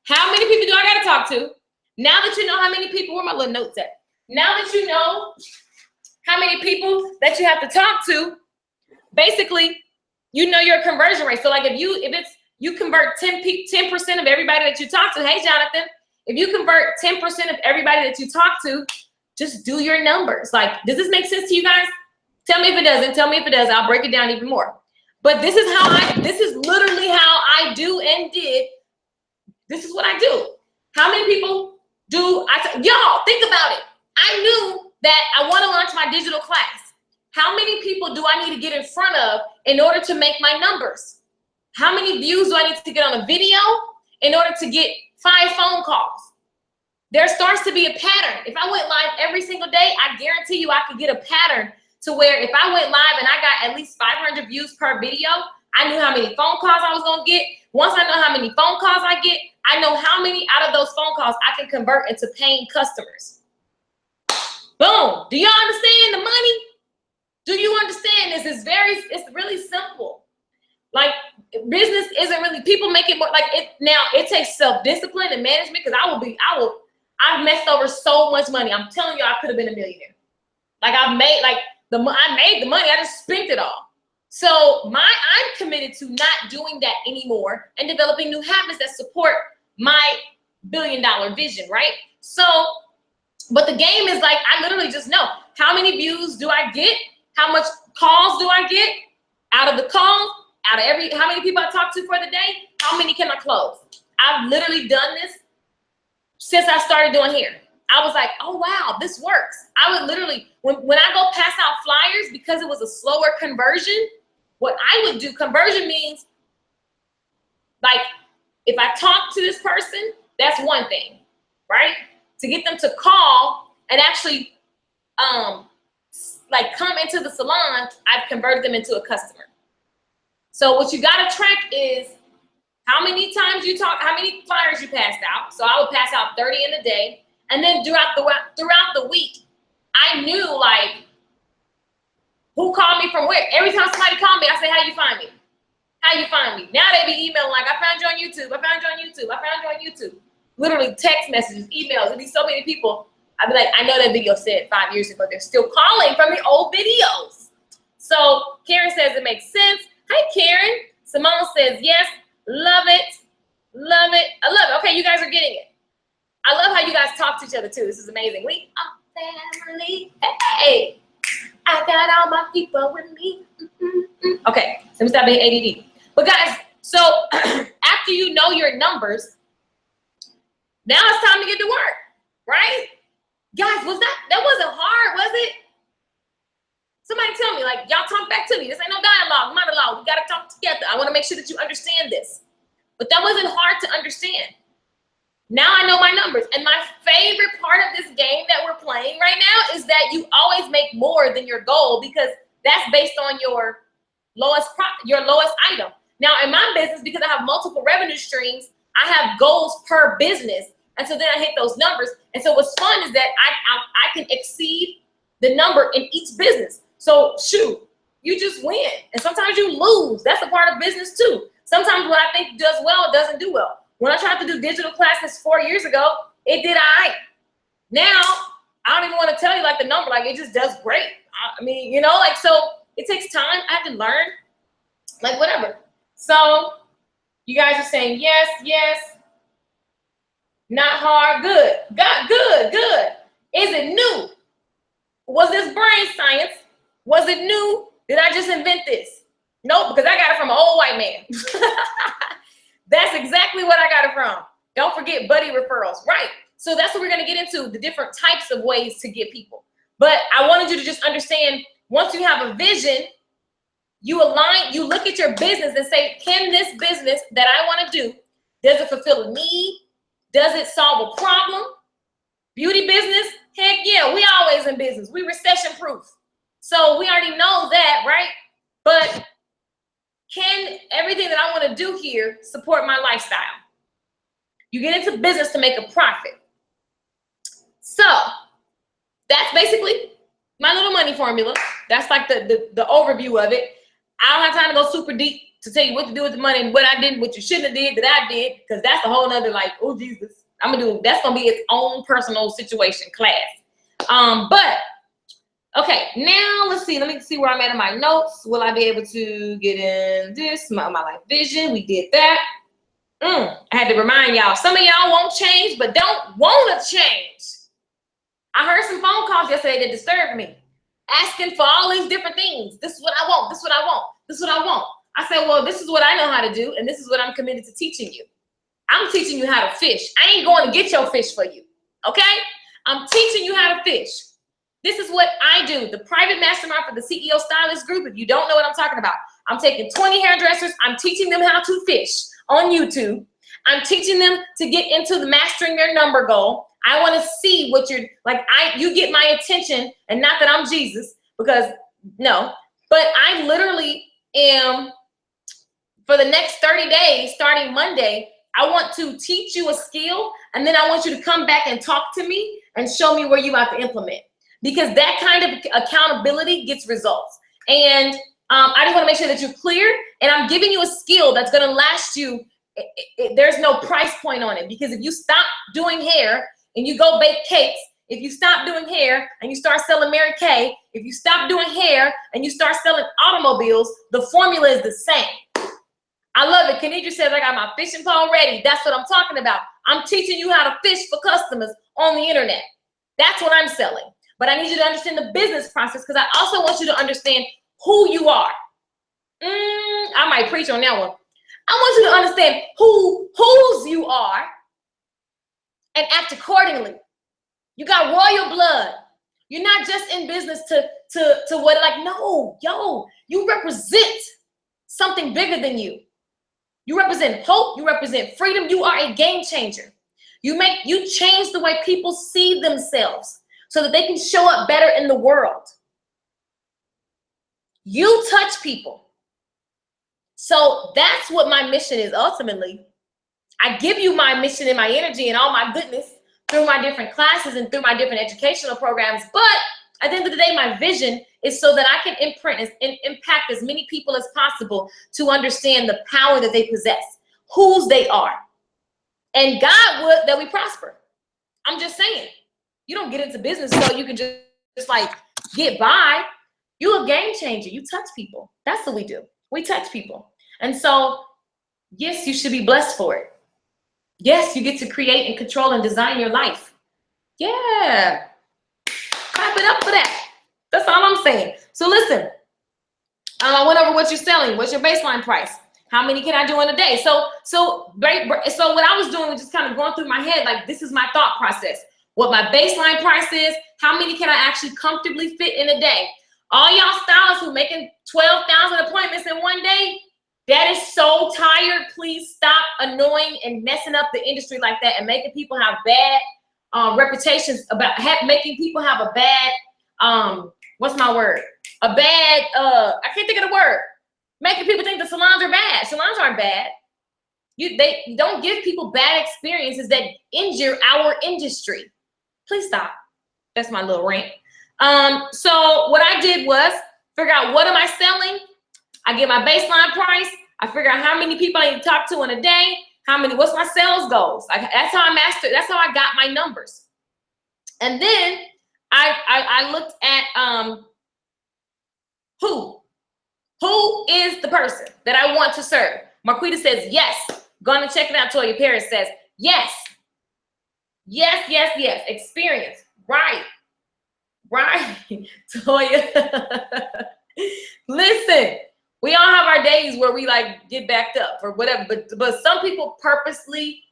S1: How many people do I gotta talk to? Now that you know how many people, where my little notes at? Now that you know how many people that you have to talk to, basically, you know your conversion rate. So like if you convert 10% of everybody that you talk to, hey Jonathan, if you convert 10% of everybody that you talk to, just do your numbers. Like, does this make sense to you guys? Tell me if it doesn't, tell me if it does, I'll break it down even more. But this is literally how I do and did. This is what I do. How many people do y'all think about it. I knew that I want to launch my digital class. How many people do I need to get in front of in order to make my numbers? How many views do I need to get on a video in order to get 5 phone calls? There starts to be a pattern. If I went live every single day, I guarantee you I could get a pattern to where if I went live and I got at least 500 views per video, I knew how many phone calls I was gonna get. Once I know how many phone calls I get, I know how many out of those phone calls I can convert into paying customers. Boom. Do y'all understand the money? Do you understand this? It's really simple. Like, business isn't really, people make it more like it now. It takes self-discipline and management, because I've messed over so much money. I'm telling you, I could have been a millionaire. Like, I made the money, I just spent it all. So I'm committed to not doing that anymore and developing new habits that support my billion-dollar vision, right? So, but the game is like, I literally just know how many views do I get? How much calls do I get? Out of the calls, how many people I talk to for the day, how many can I close? I've literally done this since I started doing hair. I was like, oh wow, this works. I would literally, when I go pass out flyers, because it was a slower conversion, what I would do, conversion means, like, if I talk to this person, that's one thing, right? To get them to call and actually like come into the salon, I've converted them into a customer. So what you gotta track is how many times you talk, how many flyers you passed out. So I would pass out 30 in a day. And then throughout the week, I knew like who called me from where. Every time somebody called me, I say, how you find me? How you find me? Now they be emailing like, I found you on YouTube. I found you on YouTube. I found you on YouTube. Literally text messages, emails. There'd be so many people. I'd be like, I know that video said 5 years ago. They're still calling from the old videos. So Karen says it makes sense. Hi, Karen. Simone says, yes, love it. Love it. I love it. Okay, you guys are getting it. I love how you guys talk to each other too. This is amazing. We are family. Hey, I got all my people with me. Okay, so let me stop being ADD. But guys, so after you know your numbers, now it's time to get to work, right? Guys, that wasn't hard, was it? Somebody tell me, like, y'all talk back to me. This ain't no dialogue, monologue. We gotta talk together. I wanna make sure that you understand this. But that wasn't hard to understand. Now I know my numbers. And my favorite part of this game that we're playing right now is that you always make more than your goal because that's based on your lowest item. Now in my business, because I have multiple revenue streams, I have goals per business. And so then I hit those numbers. And so what's fun is that I can exceed the number in each business. So shoot, you just win. And sometimes you lose. That's a part of business too. Sometimes what I think does well, it doesn't do well. When I tried to do digital classes 4 years ago, it did all right. Now, I don't even want to tell you like the number, like it just does great. I mean, you know, like, so it takes time. I have to learn, like whatever. So you guys are saying yes, yes, not hard, good. Good. Is it new? Was this brain science? Was it new? Did I just invent this? Nope, because I got it from an old white man. That's exactly what I got it from. Don't forget buddy referrals, right? So that's what we're gonna get into, the different types of ways to get people. But I wanted you to just understand, once you have a vision, you align, you look at your business and say, can this business that I wanna do, does it fulfill a need? Does it solve a problem? Beauty business, heck yeah, we always in business. We recession proof. So we already know that, right? But can everything that I want to do here support my lifestyle? You get into business to make a profit. So that's basically my little money formula. That's like the overview of it. I don't have time to go super deep to tell you what to do with the money and what I did, what you shouldn't have did, that I did, because that's a whole nother like, oh Jesus. That's gonna be its own personal situation class. But okay, now let me see where I'm at in my notes. Will I be able to get in this? My life vision, we did that. I had to remind y'all, some of y'all won't change, but don't want to change. I heard some phone calls yesterday that disturbed me, asking for all these different things. This is what I want, this is what I want, this is what I want. I said, well, this is what I know how to do, and this is what I'm committed to teaching you. I'm teaching you how to fish. I ain't going to get your fish for you, okay? I'm teaching you how to fish. This is what I do, the private mastermind for the CEO Stylist group. If you don't know what I'm talking about, I'm taking 20 hairdressers. I'm teaching them how to fish on YouTube. I'm teaching them to get into the mastering their number goal. I want to see what you're like. You get my attention, and not that I'm Jesus, because no, but I literally am, for the next 30 days, starting Monday, I want to teach you a skill, and then I want you to come back and talk to me and show me where you have to implement. Because that kind of accountability gets results. And I just want to make sure that you're clear. And I'm giving you a skill that's going to last you. There's no price point on it. Because if you stop doing hair and you go bake cakes, if you stop doing hair and you start selling Mary Kay, if you stop doing hair and you start selling automobiles, the formula is the same. I love it. Kenidra says, I got my fishing pole ready. That's what I'm talking about. I'm teaching you how to fish for customers on the internet. That's what I'm selling. But I need you to understand the business process, because I also want you to understand who you are. I might preach on that one. I want you to understand whose you are and act accordingly. You got royal blood. You're not just in business to what, like, no, yo, you represent something bigger than you. You represent hope. You represent freedom. You are a game changer. You change the way people see themselves, so that they can show up better in the world. You touch people. So that's what my mission is ultimately. I give you my mission and my energy and all my goodness through my different classes and through my different educational programs. But at the end of the day, my vision is so that I can imprint and impact as many people as possible to understand the power that they possess, whose they are. And God would that we prosper. I'm just saying. You don't get into business so you can just like get by. You're a game changer. You touch people. That's what we do. We touch people. And so, yes, you should be blessed for it. Yes, you get to create and control and design your life. Yeah. Clap it up for that. That's all I'm saying. So listen, I went over what you're selling. What's your baseline price? How many can I do in a day? So what I was doing was just kind of going through my head, like, this is my thought process. What my baseline price is, how many can I actually comfortably fit in a day? All y'all stylists who making 12,000 appointments in one day, that is so tired. Please stop annoying and messing up the industry like that and making people have bad reputations about making people have a bad, what's my word? A bad, I can't think of the word. Making people think the salons are bad. Salons aren't bad. They don't give people bad experiences that injure our industry. Please stop. That's my little rant. So what I did was figure out, what am I selling? I get my baseline price. I figure out how many people I need to talk to in a day. What's my sales goals? That's how I mastered. That's how I got my numbers. And then I looked at who is the person that I want to serve. Marquita says yes. Gonna check it out. Toya Paris says yes. Yes, yes, yes. Experience. Right. Toya. Listen, we all have our days where we like get backed up or whatever, but some people purposely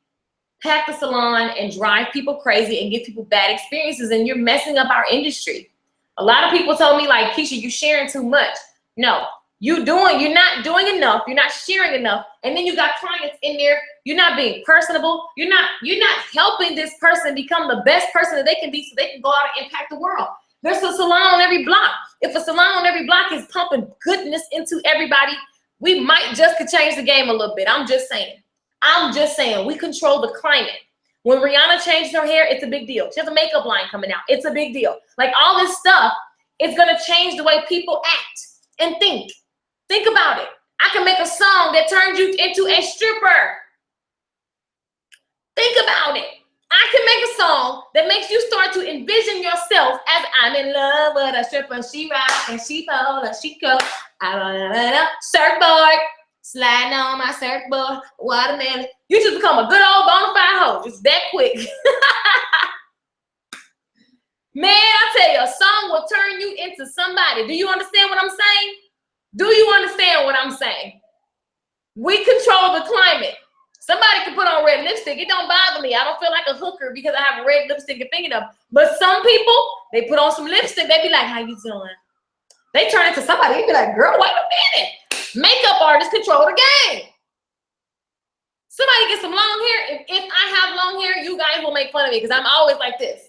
S1: pack the salon and drive people crazy and give people bad experiences, and you're messing up our industry. A lot of people told me, like, Keisha, you sharing too much. No, you're not doing enough. You're not sharing enough. And then you got clients in there. You're not being personable. You're not helping this person become the best person that they can be so they can go out and impact the world. There's a salon on every block. If a salon on every block is pumping goodness into everybody, we might just could change the game a little bit. I'm just saying, we control the climate. When Rihanna changed her hair, it's a big deal. She has a makeup line coming out. It's a big deal. Like, all this stuff is going to change the way people act and think. Think about it. I can make a song that turns you into a stripper. Think about it. I can make a song that makes you start to envision yourself as, I'm in love with a stripper. She rock and she fall and she go. Surfboard. Sliding on my surfboard. Watermelon. You just become a good old bona fide hoe. Just that quick. Man, I tell you, a song will turn you into somebody. Do you understand what I'm saying? Do you understand what I'm saying? We control the climate. Somebody can put on red lipstick. It don't bother me. I don't feel like a hooker because I have red lipstick and fingernails. But some people, they put on some lipstick. They be like, how you doing? They turn into somebody. They be like, girl, wait a minute. Makeup artists control the game. Somebody get some long hair. If I have long hair, you guys will make fun of me because I'm always like this.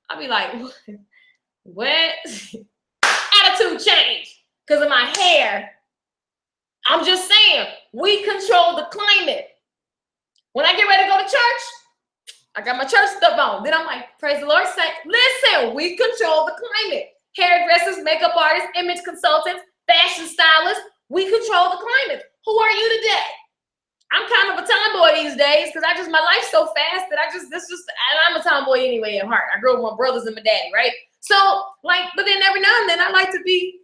S1: I'll be like, what? Attitude change because of my hair. I'm just saying, we control the climate. When I get ready to go to church, I got my church stuff on. Then I'm like, praise the Lord. Say, listen, we control the climate. Hairdressers, makeup artists, image consultants, fashion stylists, we control the climate. Who are you today? I'm kind of a tomboy these days because my life's so fast that and I'm a tomboy anyway at heart. I grew up with my brothers and my daddy, right? So, like, but then every now and then I like to be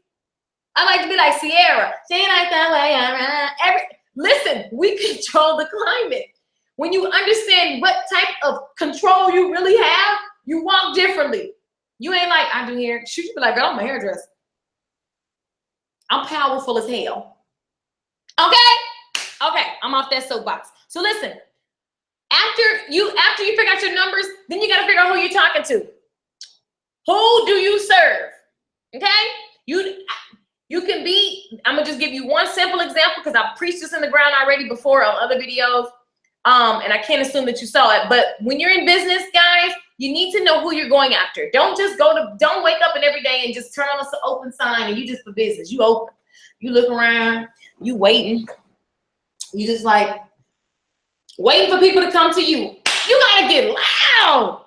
S1: like Sierra. She ain't like that way around. Listen, we control the climate. When you understand what type of control you really have, you walk differently. You ain't like, I do hair. She should be like, girl, I'm a hairdresser. I'm powerful as hell. Okay, I'm off that soapbox. So listen, after you figure out your numbers, then you got to figure out who you're talking to. Who do you serve? Okay? You can be, I'm going to just give you one simple example because I've preached this in the ground already before on other videos. And I can't assume that you saw it. But when you're in business, guys, you need to know who you're going after. Don't wake up and every day and just turn on an open sign and you just for business. You open. You look around. You waiting. You just like waiting for people to come to you. You got to get loud.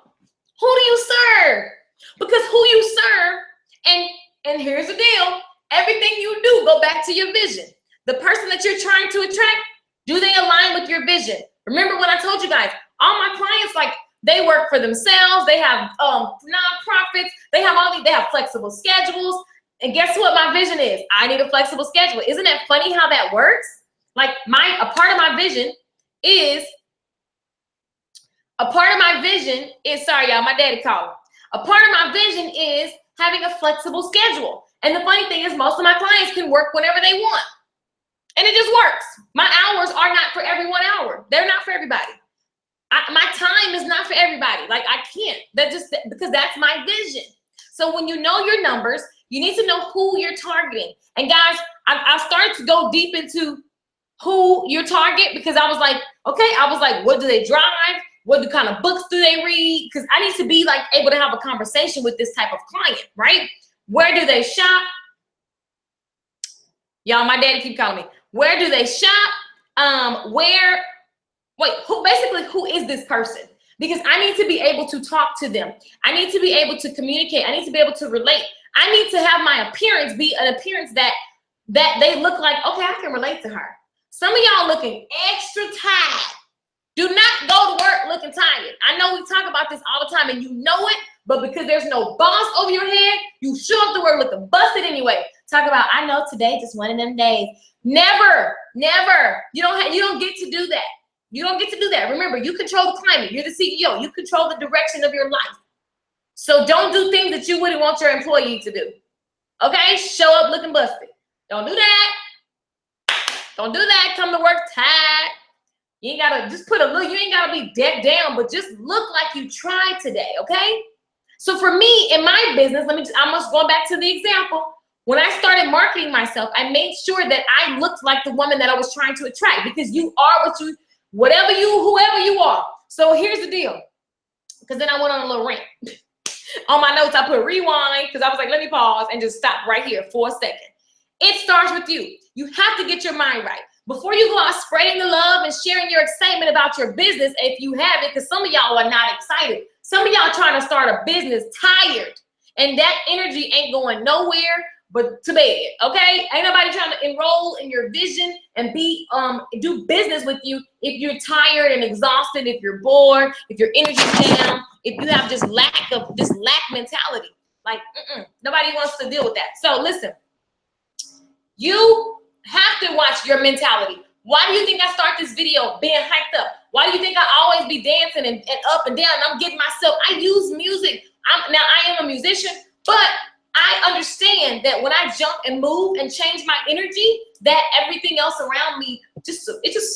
S1: Who do you serve? Because who you serve, and here's the deal. Everything you do, go back to your vision. The person that you're trying to attract, do they align with your vision? Remember when I told you guys, all my clients, like, they work for themselves. They have nonprofits. They have flexible schedules. And guess what my vision is? I need a flexible schedule. Isn't it funny how that works? Like, a part of my vision is A part of my vision is, sorry y'all, my daddy calling. A part of my vision is having a flexible schedule. And the funny thing is most of my clients can work whenever they want. And it just works. My hours are not for every 1 hour. They're not for everybody. My time is not for everybody. Like I can't, because that's my vision. So when you know your numbers, you need to know who you're targeting. And guys, I started to go deep into who your target, because I was like, what do they drive? What kind of books do they read? Because I need to be like able to have a conversation with this type of client, right? Where do they shop? Y'all, my daddy keep calling me. Where do they shop? Who is this person? Because I need to be able to talk to them. I need to be able to communicate. I need to be able to relate. I need to have my appearance be an appearance that they look like, okay, I can relate to her. Some of y'all looking extra tired. Do not go to work looking tired. I know we talk about this all the time and you know it, but because there's no boss over your head, you show up to work looking busted anyway. Talk about, I know today just one of them days. Never. You don't get to do that. You don't get to do that. Remember, you control the climate. You're the CEO. You control the direction of your life. So don't do things that you wouldn't want your employee to do. Okay? Show up looking busted. Don't do that. Don't do that. Come to work tired. You ain't gotta just put a look. You ain't gotta be dead down, but just look like you tried today. Okay? So for me, in my business, I'm just going back to the example. When I started marketing myself, I made sure that I looked like the woman that I was trying to attract, because you are whoever you are. So here's the deal. Because then I went on a little rant. On my notes, I put rewind, because I was like, let me pause and just stop right here for a second. It starts with you. You have to get your mind right. Before you go out spreading the love and sharing your excitement about your business, if you have it, because some of y'all are not excited. Some of y'all trying to start a business tired, and that energy ain't going nowhere but to bed, okay? Ain't nobody trying to enroll in your vision and do business with you if you're tired and exhausted, if you're bored, if your energy's down, if you have just lack mentality. Like, nobody wants to deal with that. So listen, you have to watch your mentality. Why do you think I start this video being hyped up? Why do you think I always be dancing and up and down? And I'm getting myself, I use music. Now I am a musician, but I understand that when I jump and move and change my energy, that everything else around me just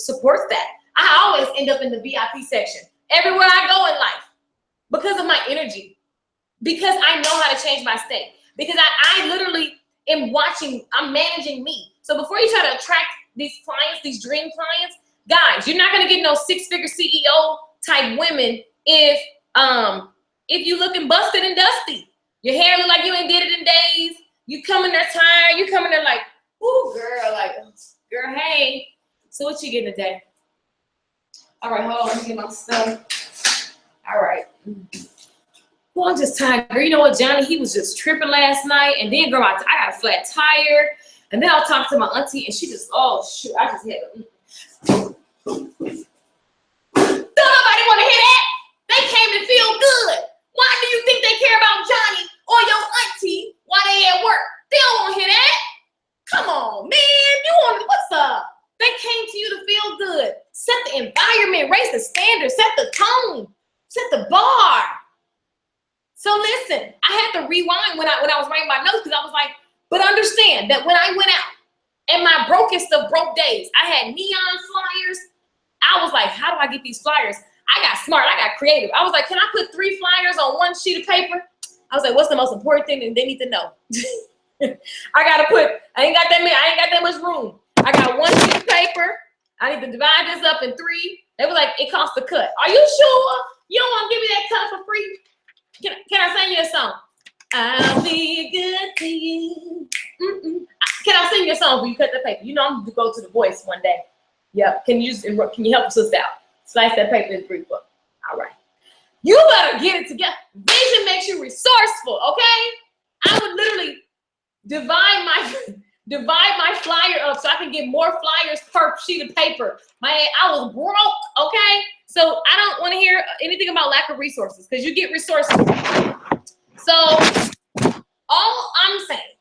S1: supports that. I always end up in the VIP section everywhere I go in life because of my energy, because I know how to change my state, because I literally am I'm managing me. So before you try to attract these clients, these dream clients, guys, you're not gonna get no six-figure CEO type women if you looking busted and dusty. Your hair look like you ain't did it in days. You come in there tired. You come in there like, ooh, girl, hey. So what you getting today? All right, hold on, let me get my stuff. All right. Well, I'm just tired. Girl, you know what, Johnny? He was just tripping last night. And then, girl, I got a flat tire. And then I'll talk to my auntie, and she just, oh, shoot, I just had to. Don't nobody want to hear that. They came to feel good. Why do you think they care about Johnny or your auntie while they at work? They don't want to hear that. Come on, man. What's up? They came to you to feel good. Set the environment, raise the standard, set the tone, set the bar. So listen, I had to rewind when I was writing my notes, because I was like, but understand that when I went out and my brokest of broke days, I had neon flyers. I was like, how do I get these flyers? I got smart. I got creative. I was like, can I put 3 flyers on 1 sheet of paper? I was like, what's the most important thing that they need to know? I ain't got that much room. I got 1 sheet of paper. I need to divide this up in 3. They were like, it costs a cut. Are you sure? You don't want to give me that cut for free? Can I sing you a song? I'll be good to you. Can I sing you a song when you cut the paper? You know I'm going to go to the Voice one day. Yep. Can you help us out? Slice that paper in 3 books. All right. You better get it together. Vision makes you resourceful, okay? I would literally divide my flyer up so I can get more flyers per sheet of paper. I was broke, okay? So I don't want to hear anything about lack of resources, because you get resourceful. So all I'm saying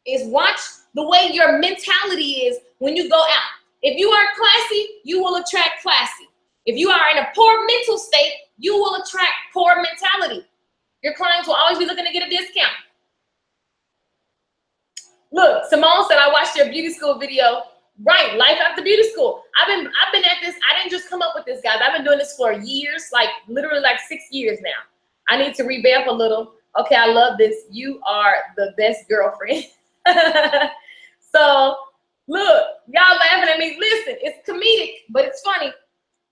S1: is watch the way your mentality is when you go out. If you are classy, you will attract classy. If you are in a poor mental state, you will attract poor mentality. Your clients will always be looking to get a discount. Look, Simone said, I watched your beauty school video. Right, life after beauty school. I've been at this. I didn't just come up with this, guys. I've been doing this for years, like literally like 6 years now. I need to revamp a little. Okay, I love this. You are the best girlfriend. So look, y'all laughing at me. Listen, it's comedic, but it's funny.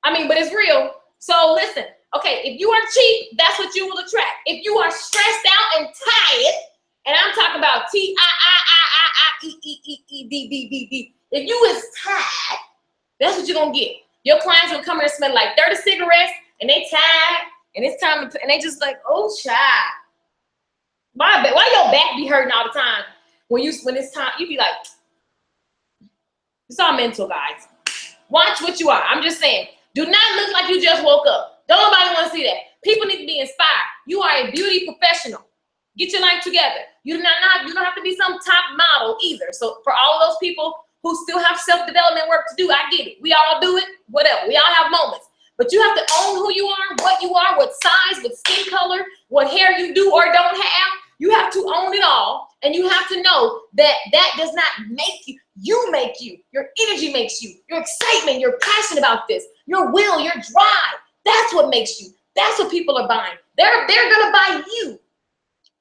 S1: I mean, but it's real. So listen, okay, if you are cheap, that's what you will attract. If you are stressed out and tired, and I'm talking about TIIIIEEEEDDD. If you is tired, that's what you're gonna get. Your clients will come here and smell like 30 cigarettes, and they tired, and it's time to, and they just like, oh child. Why your back be hurting all the time? When it's time, you be like, it's all mental, guys. Watch what you are. I'm just saying, do not look like you just woke up. Don't nobody want to see that. People need to be inspired. You are a beauty professional. Get your life together. You don't have to be some top model either. So for all of those people who still have self-development work to do, I get it. We all do it, whatever. We all have moments. But you have to own who you are, what size, what skin color, what hair you do or don't have. You have to own it all. And you have to know that that does not make you. You make you. Your energy makes you. Your excitement, you're passionate about this. Your will, your drive. That's what makes you. That's what people are buying. They're gonna buy you.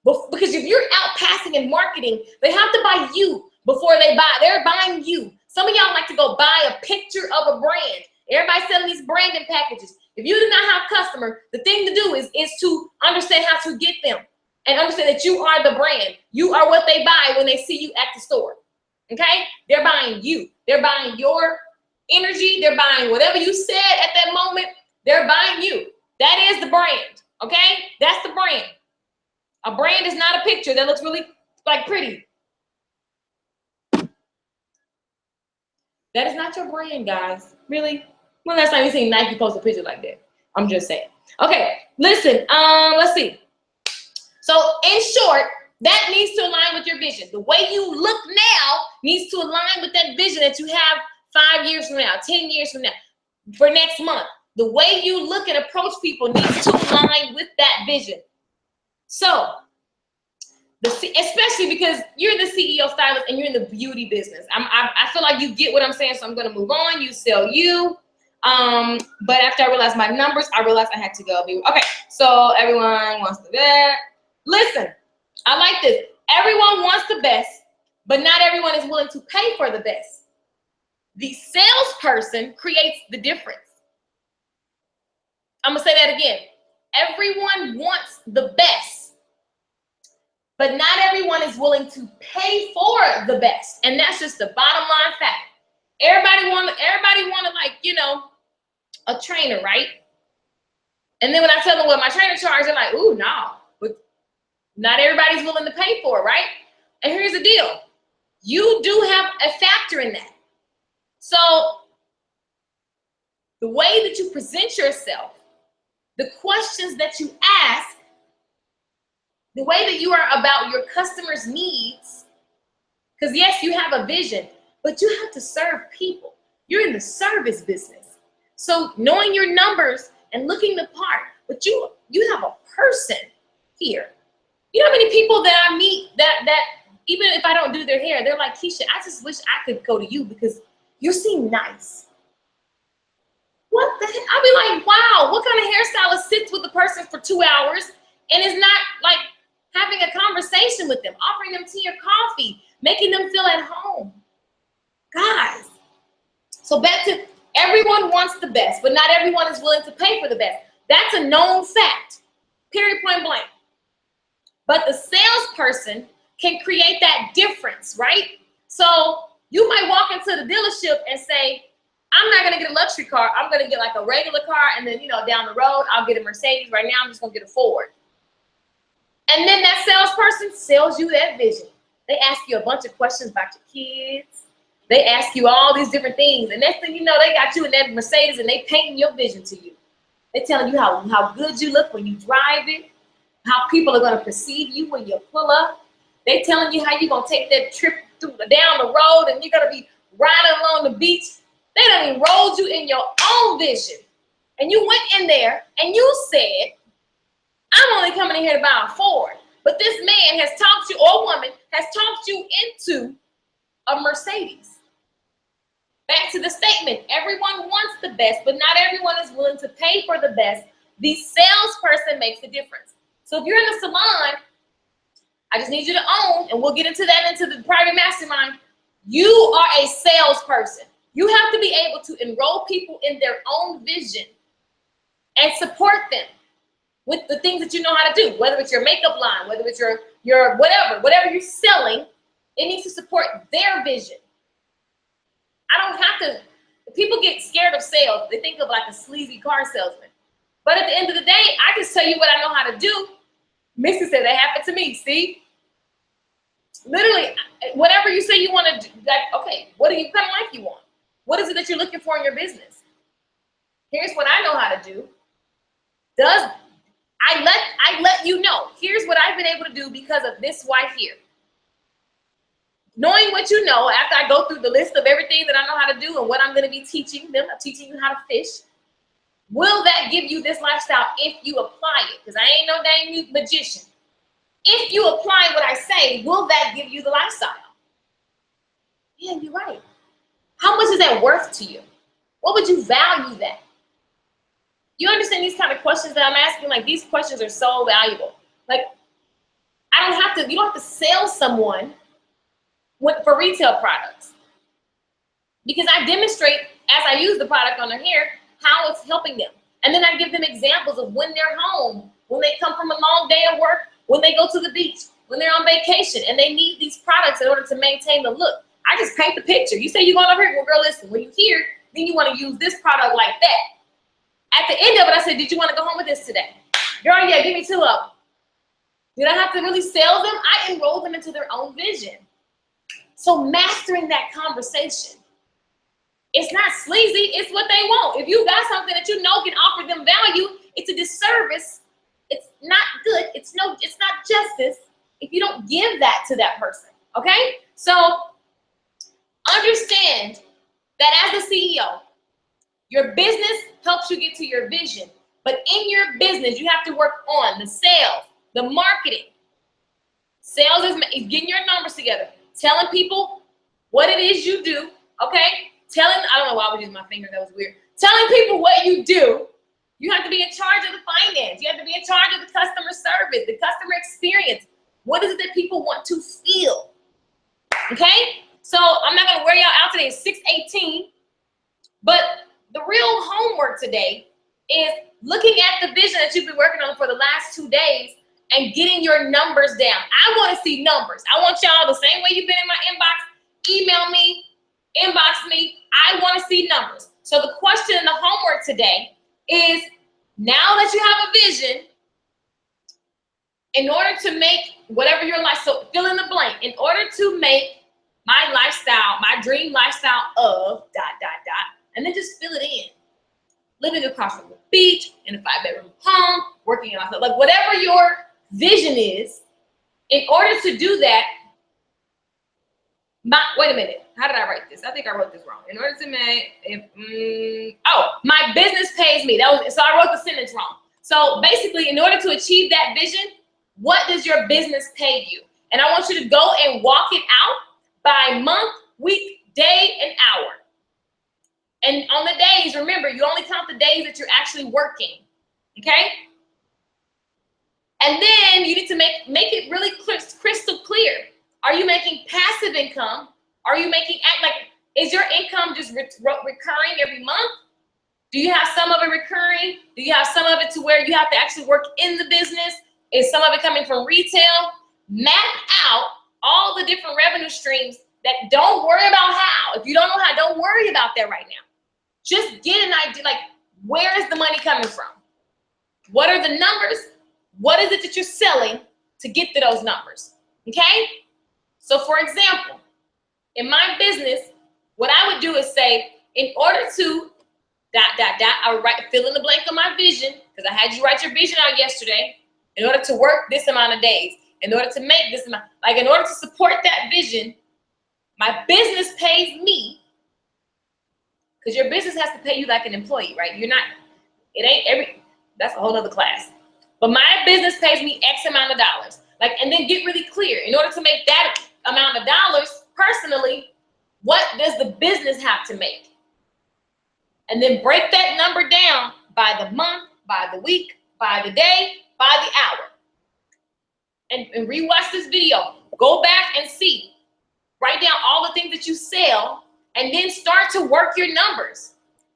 S1: Because if you're out passing and marketing, they have to buy you before they buy. They're buying you. Some of y'all like to go buy a picture of a brand. Everybody's selling these branding packages. If you do not have customer, the thing to do is to understand how to get them and understand that you are the brand. You are what they buy when they see you at the store. Okay? They're buying you. They're buying your energy. They're buying whatever you said at that moment. They're buying you. That is the brand. Okay? That's the brand. A brand is not a picture that looks really like pretty. That is not your brand, guys. Really? When last time you seen Nike post a picture like that? I'm just saying. Okay, listen, let's see. So in short, that needs to align with your vision. The way you look now needs to align with that vision that you have 5 years from now, 10 years from now, for next month. The way you look and approach people needs to align with that vision. So, especially because you're the CEO stylist and you're in the beauty business. I feel like you get what I'm saying, so I'm going to move on. You sell you. But after I realized my numbers, I realized I had to go. Okay, so everyone wants the best. Listen, I like this. Everyone wants the best, but not everyone is willing to pay for the best. The salesperson creates the difference. I'm going to say that again. Everyone wants the best, but not everyone is willing to pay for the best. And that's just the bottom line fact. Everybody wanted like, you know, a trainer, right? And then when I tell them what my trainer charges, they're like, ooh, no. But not everybody's willing to pay for it, right? And here's the deal. You do have a factor in that. So the way that you present yourself, the questions that you ask, the way that you are about your customers' needs, because yes, you have a vision, but you have to serve people. You're in the service business. So knowing your numbers and looking the part, but you have a person here. You know how many people that I meet that even if I don't do their hair, they're like, Keisha, I just wish I could go to you because you seem nice. What the heck? I'll be like, wow, what kind of hairstylist sits with the person for 2 hours and is not like having a conversation with them, offering them tea or coffee, making them feel at home? Guys, so back to everyone wants the best, but not everyone is willing to pay for the best. That's a known fact, period, point blank. But the salesperson can create that difference, right? So you might walk into the dealership and say, I'm not gonna get a luxury car. I'm gonna get like a regular car, and then, you know, down the road, I'll get a Mercedes. Right now, I'm just gonna get a Ford. And then that salesperson sells you that vision. They ask you a bunch of questions about your kids. They ask you all these different things. And next thing you know, they got you in that Mercedes and they painting your vision to you. They're telling you how good you look when you drive it, how people are gonna perceive you when you pull up. They telling you how you're gonna take that trip down the road and you're gonna be riding along the beach. They done enrolled you in your own vision. and you went in there and you said, I'm only coming in here to buy a Ford, but this man has talked you, or woman has talked you into a Mercedes. Back to the statement, everyone wants the best, but not everyone is willing to pay for the best. The salesperson makes the difference. So if you're in the salon, I just need you to own, and we'll get into that into the private mastermind. You are a salesperson. You have to be able to enroll people in their own vision and support them with the things that you know how to do, whether it's your makeup line, whether it's your whatever you're selling, it needs to support their vision. I don't have to, people get scared of sales. They think of like a sleazy car salesman. But at the end of the day, I just tell you what I know how to do. Missy said that happened to me, see? Literally, whatever you say you want to do, like, okay, what do you kind of like you want? What is it that you're looking for in your business? Here's what I know how to do. I let you know. Here's what I've been able to do because of this right here. Knowing what you know, after I go through the list of everything that I know how to do and what I'm going to be teaching them, I'm teaching you how to fish. Will that give you this lifestyle if you apply it? Because I ain't no dang magician. If you apply what I say, will that give you the lifestyle? Yeah, you're right. How much is that worth to you? What would you value that? You understand these kind of questions that I'm asking? Like, these questions are so valuable. Like, you don't have to sell someone for retail products. Because I demonstrate, as I use the product on their hair, how it's helping them. And then I give them examples of when they're home, when they come from a long day of work, when they go to the beach, when they're on vacation, and they need these products in order to maintain the look. I just paint the picture. You say you're going over here, well, girl, listen, when you hear, then you want to use this product like that. At the end of it, I said, did you want to go home with this today? Girl, yeah, give me 2 of them. Did I have to really sell them? I enrolled them into their own vision. So mastering that conversation. It's not sleazy, it's what they want. If you got something that you know can offer them value, it's a disservice. It's not good. It's not justice if you don't give that to that person. Okay? So understand that as a CEO, your business helps you get to your vision. But in your business, you have to work on the sales, the marketing. Sales is getting your numbers together, telling people what it is you do, okay? I don't know why I would use my finger, that was weird. Telling people what you do. You have to be in charge of the finance. You have to be in charge of the customer service, the customer experience. What is it that people want to feel? Okay? So I'm not going to wear y'all out today. It's 6:18. But the real homework today is looking at the vision that you've been working on for the last 2 days and getting your numbers down. I want to see numbers. I want y'all the same way you've been in my inbox. Email me, inbox me. I want to see numbers. So the question and the homework today is, now that you have a vision, in order to make whatever your life, so fill in the blank, in order to make my lifestyle, my dream lifestyle of ... and then just fill it in. Living across from the beach, in a 5-bedroom home, working in like whatever your vision is, in order to do that, wait a minute, how did I write this? I think I wrote this wrong. In order to make, my business pays me. So I wrote the sentence wrong. So basically, in order to achieve that vision, what does your business pay you? And I want you to go and walk it out by month, week, day, and hour. And on the days, remember, you only count the days that you're actually working, okay? And then you need to make it really crystal clear. Are you making passive income? Are you making, is your income just recurring every month? Do you have some of it recurring? Do you have some of it to where you have to actually work in the business? Is some of it coming from retail? Map out all the different revenue streams that don't worry about how. If you don't know how, don't worry about that right now. Just get an idea, like, where is the money coming from? What are the numbers? What is it that you're selling to get to those numbers? Okay? So for example, in my business, what I would do is say, in order to ... I would fill in the blank on my vision, because I had you write your vision out yesterday, in order to work this amount of days, in order to make this amount, in order to support that vision, my business pays me, because your business has to pay you like an employee, right? You're not, It ain't that's a whole other class. But my business pays me X amount of dollars. Like, and then get really clear. In order to make that amount of dollars personally, what does the business have to make? And then break that number down by the month, by the week, by the day, by the hour. And rewatch this video. Go back and see. Write down all the things that you sell, and then start to work your numbers.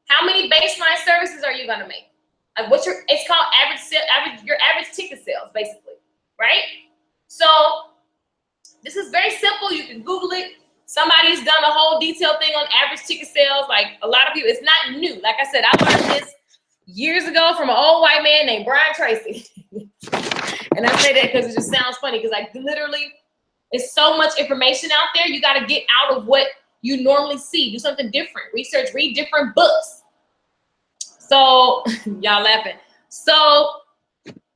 S1: How many baseline services are you gonna make? Like it's called your average ticket sales, basically, right? So this is very simple. You can Google it. Somebody's done a whole detailed thing on average ticket sales. Like a lot of people, it's not new. Like I said, I learned this years ago from an old white man named Brian Tracy. And I say that because it just sounds funny, because like literally, it's so much information out there. You got to get out of what you normally see. Do something different. Research, read different books. So y'all laughing. So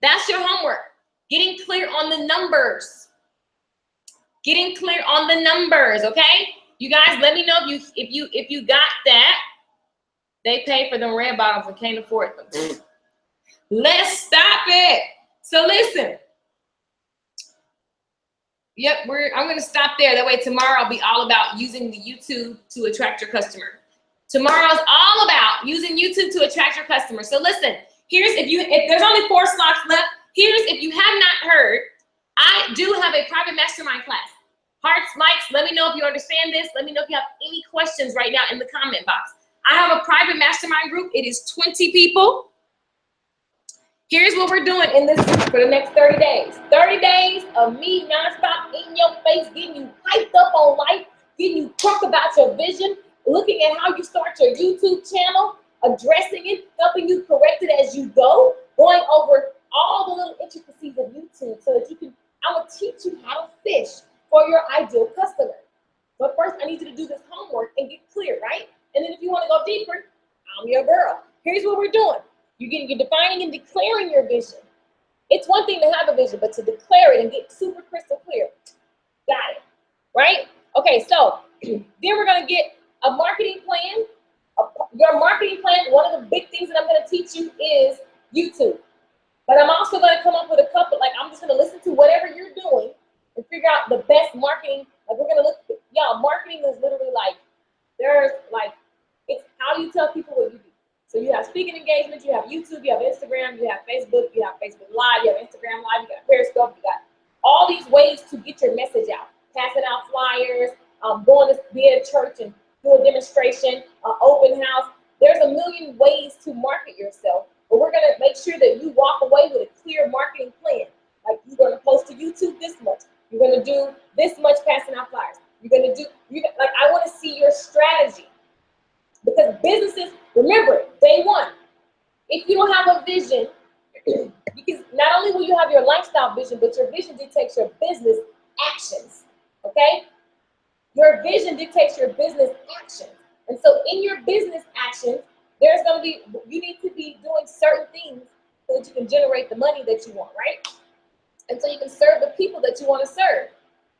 S1: that's your homework. Getting clear on the numbers. Getting clear on the numbers, okay? You guys, let me know if you got that. They pay for them red bottoms and can't afford them. Let's stop it. So listen. Yep, I'm gonna stop there. That way tomorrow I'll be all about using the YouTube to attract your customer. Tomorrow's all about using YouTube to attract your customer. So listen, if there's only 4 slots left, here's if you have not heard, I do have a private mastermind class. Hearts, likes, let me know if you understand this. Let me know if you have any questions right now in the comment box. I have a private mastermind group. It is 20 people. Here's what we're doing in this group for the next 30 days. 30 days of me nonstop in your face, getting you hyped up on life, getting you talk about your vision, looking at how you start your YouTube channel, addressing it, helping you correct it as you go, going over all the little intricacies of YouTube so that I will teach you how to fish for your ideal customer. But first, I need you to do this homework and get clear, right? And then if you want to go deeper, I'm your girl. Here's what we're doing. You're defining and declaring your vision. It's one thing to have a vision, but to declare it and get super crystal clear. Got it, right? Okay, so then we're gonna get a marketing plan. Your marketing plan, one of the big things that I'm gonna teach you is YouTube. But I'm also gonna come up with a couple, like I'm just gonna listen to whatever you're doing and figure out the best marketing. Like we're gonna look, y'all, marketing is literally like, it's how do you tell people what you do? So you have speaking engagements, you have YouTube, you have Instagram, you have Facebook Live, you have Instagram Live, you got Periscope, you got all these ways to get your message out. Passing out flyers, going to be at a church and do a demonstration, open house. There's a million ways to market yourself, but we're gonna make sure that you walk away with a clear marketing plan. Like you're gonna post to YouTube this much, you're gonna do this much passing out flyers. I wanna see your strategy. Because businesses, remember, day one, if you don't have a vision, because not only will you have your lifestyle vision, but your vision dictates your business actions, okay? Your vision dictates your business actions. And so in your business actions, you need to be doing certain things so that you can generate the money that you want, right? And so you can serve the people that you want to serve.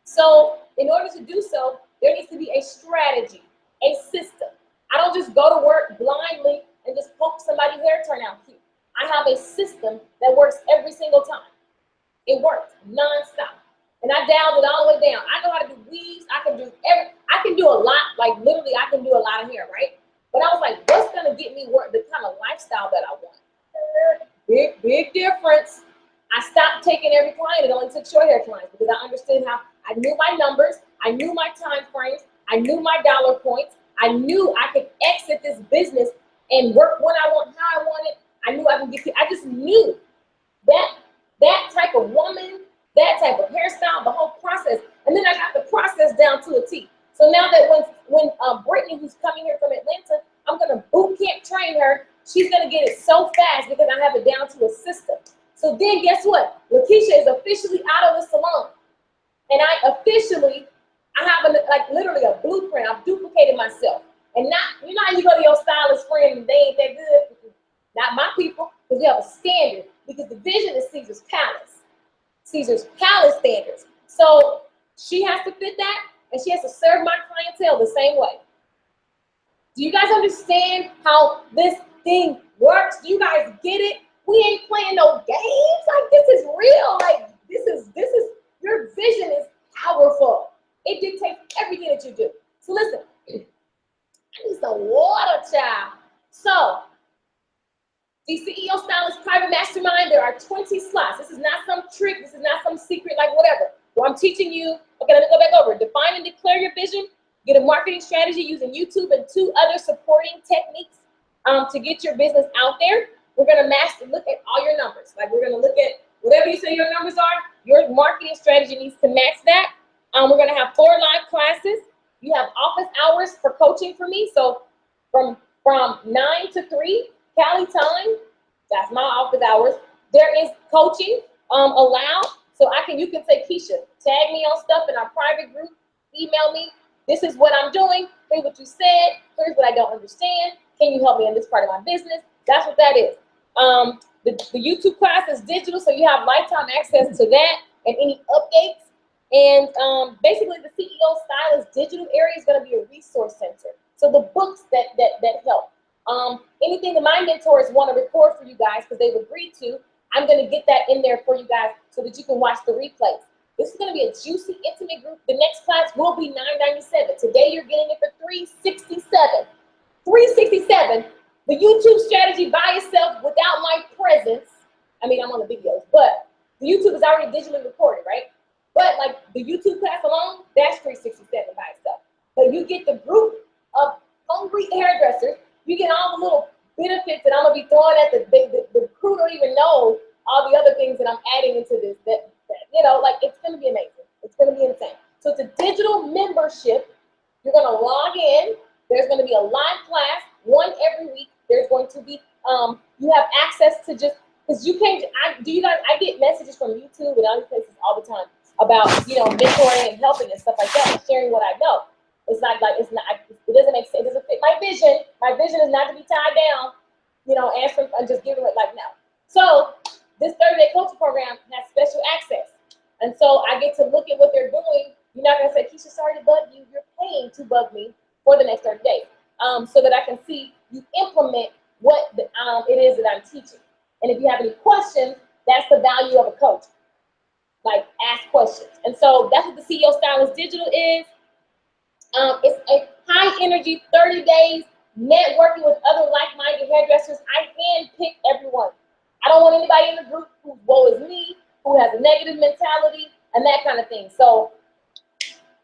S1: So in order to do so, there needs to be a strategy, a system. I don't just go to work blindly and just hope somebody's hair turn out cute. I have a system that works every single time. It works nonstop. And I dialed it all the way down. I know how to do weaves. I can do a lot, like literally I can do a lot of hair, right? But I was like, what's gonna get me the kind of lifestyle that I want? Big difference. I stopped taking every client and only took short hair clients because I understood how I knew my numbers, I knew my time frames, I knew my dollar points. I knew I could exit this business and work when I want, how I want it. I knew I could I just knew that type of woman, that type of hairstyle, the whole process. And then I got the process down to a T. So now that when Brittany, who's coming here from Atlanta, I'm gonna boot camp train her. She's gonna get it so fast because I have it down to a system. So then guess what? LaKeisha is officially out of the salon. And I have literally a blueprint. I've duplicated myself. And you know how you go to your stylist friend and they ain't that good? Not my people, because we have a standard. Because the vision is Caesar's Palace. Caesar's Palace standards. So she has to fit that, and she has to serve my clientele the same way. Do you guys understand how this thing works. Do you guys get it? We ain't playing no games. Like, this is real. Like, this is your vision is powerful. It dictates everything that you do. So listen, I need some water, child. So the CEO Stylist Private Mastermind, there are 20 slots. This is not some trick. This is not some secret, like whatever. Well, I'm teaching you, okay, let me go back over. Define and declare your vision. Get a marketing strategy using YouTube and 2 other supporting techniques to get your business out there. We're gonna look at all your numbers. Like, we're gonna look at whatever you say your numbers are, your marketing strategy needs to match that. We're gonna have 4 live classes. You have office hours for coaching for me. So from 9 to 3, Cali time, that's my office hours. There is coaching allowed. So you can say, Keisha, tag me on stuff in our private group, email me. This is what I'm doing. Here's what you said. Here's what I don't understand. Can you help me in this part of my business? That's what that is. The YouTube class is digital, so you have lifetime access to that and any updates. And basically, the CEO Stylist digital area is going to be a resource center. So the books that help. Anything that my mentors want to record for you guys, because they've agreed to, I'm going to get that in there for you guys so that you can watch the replays. This is going to be a juicy, intimate group. The next class will be $9.97. Today, you're getting it for $367. $367. The YouTube strategy by itself without my presence. I mean, I'm on the videos, but the YouTube is already digitally recorded, right? But like the YouTube class alone, that's $367 by itself. But you get the group of hungry hairdressers. You get all the little benefits that I'm gonna be throwing at the crew. Don't even know all the other things that I'm adding into this. That like, it's gonna be amazing. It's gonna be insane. So it's a digital membership. You're gonna log in. There's gonna be a live class, one every week. There's going to be you have access to just because you can't. I get messages from YouTube and other places all the time about mentoring and helping and stuff like that, and sharing what I know. It's not like it doesn't make sense. It doesn't fit my vision. My vision is not to be tied down, answering and just giving it like now. So this 30-day coaching program has special access. And so I get to look at what they're doing. You're not gonna say, Keisha, sorry to bug you. You're paying to bug me for the next 30 days. So that I can see you implement what it is that I'm teaching. And if you have any questions, that's the value of a coach. Like, ask questions. And so that's what the CEO Stylist Digital is. It's a high energy 30 days networking with other like-minded hairdressers. I handpick everyone. I don't want anybody in the group who's woe is me, who has a negative mentality and that kind of thing. So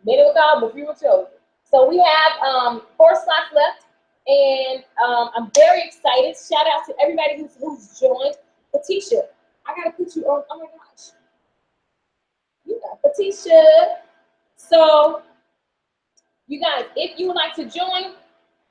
S1: many were called, but few were chosen. So we have 4 slots left, and I'm very excited. Shout out to everybody who's joined. Patricia, I gotta put you on. Oh my gosh, you got Patricia. So you guys, if you would like to join,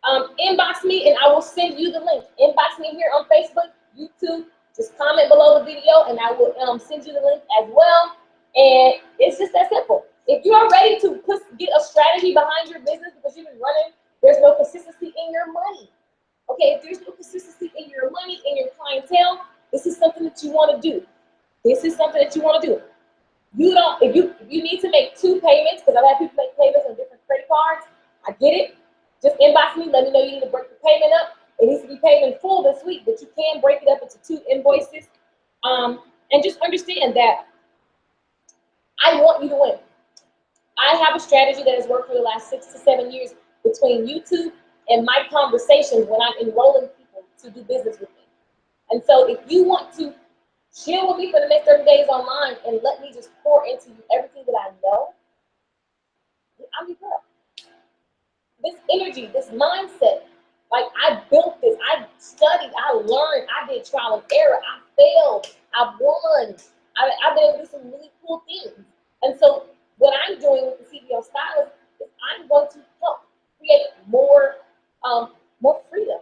S1: inbox me and I will send you the link. Inbox me here on Facebook, YouTube. Just comment below the video and I will send you the link as well. And it's just that simple. If you are ready to get a strategy behind your business because you've been running, there's no consistency in your money. Okay, if there's no consistency in your money, in your clientele, this is something that you want to do. This is something that you want to do. If you need to make 2 payments, because I've had people make payments on different credit cards. I get it. Just inbox me, let me know you need to break the payment up. It needs to be paid in full this week, but you can break it up into 2 invoices. And just understand that I want you to win. I have a strategy that has worked for the last 6 to 7 years between YouTube and my conversations when I'm enrolling people to do business with me. And so if you want to chill with me for the next 30 days online and let me just pour into you everything that I know, I'm your girl. This energy, this mindset, like, I built this, I studied, I learned, I did trial and error, I failed, I won, I've been able to do some really cool things. And so what I'm doing with the CEO Stylist is I'm going to help create more freedom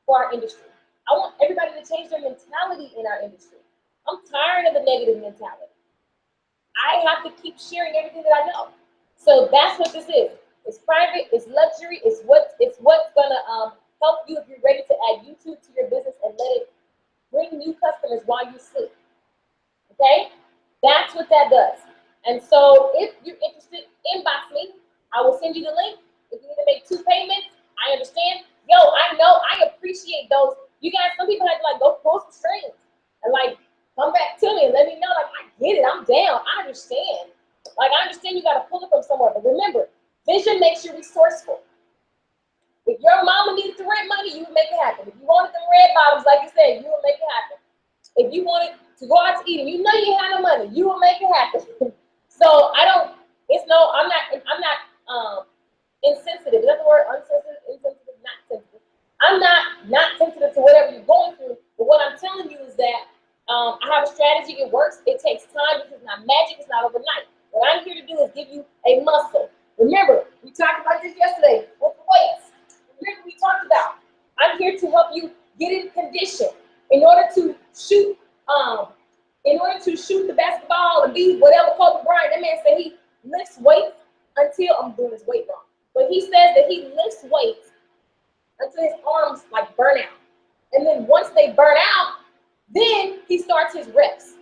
S1: for our industry. I want everybody to change their mentality in our industry. I'm tired of the negative mentality. I have to keep sharing everything that I know. So that's what this is. It's private, it's luxury, it's what's gonna help you if you're ready to add YouTube to your business and let it bring new customers while you sleep. Okay? That's what that does. And so if you're interested, inbox me. I will send you the link. If you need to make 2 payments, I understand. Yo, I know, I appreciate those. You guys, some people Vision makes you resourceful. If your mama needed to rent money, you would make it happen. If you wanted them red bottoms, like you said, you would make it happen. If you wanted to go out to eat and you know you had no money, you will make it happen. So I'm not insensitive. Is that the word? Insensitive, not sensitive. I'm not sensitive to whatever you're going through. But what I'm telling you is that I have a strategy. It works. It takes time. This is not magic. It's not overnight. What I'm here to do is give you a muscle. Remember, we talked about this yesterday with the weights. Remember, we talked about I'm here to help you get in condition in order to shoot. The basketball and be whatever Kobe Bryant. That man said he lifts weights until I'm doing his weight wrong. But he says that he lifts weights until his arms like burn out. And then once they burn out, then he starts his reps.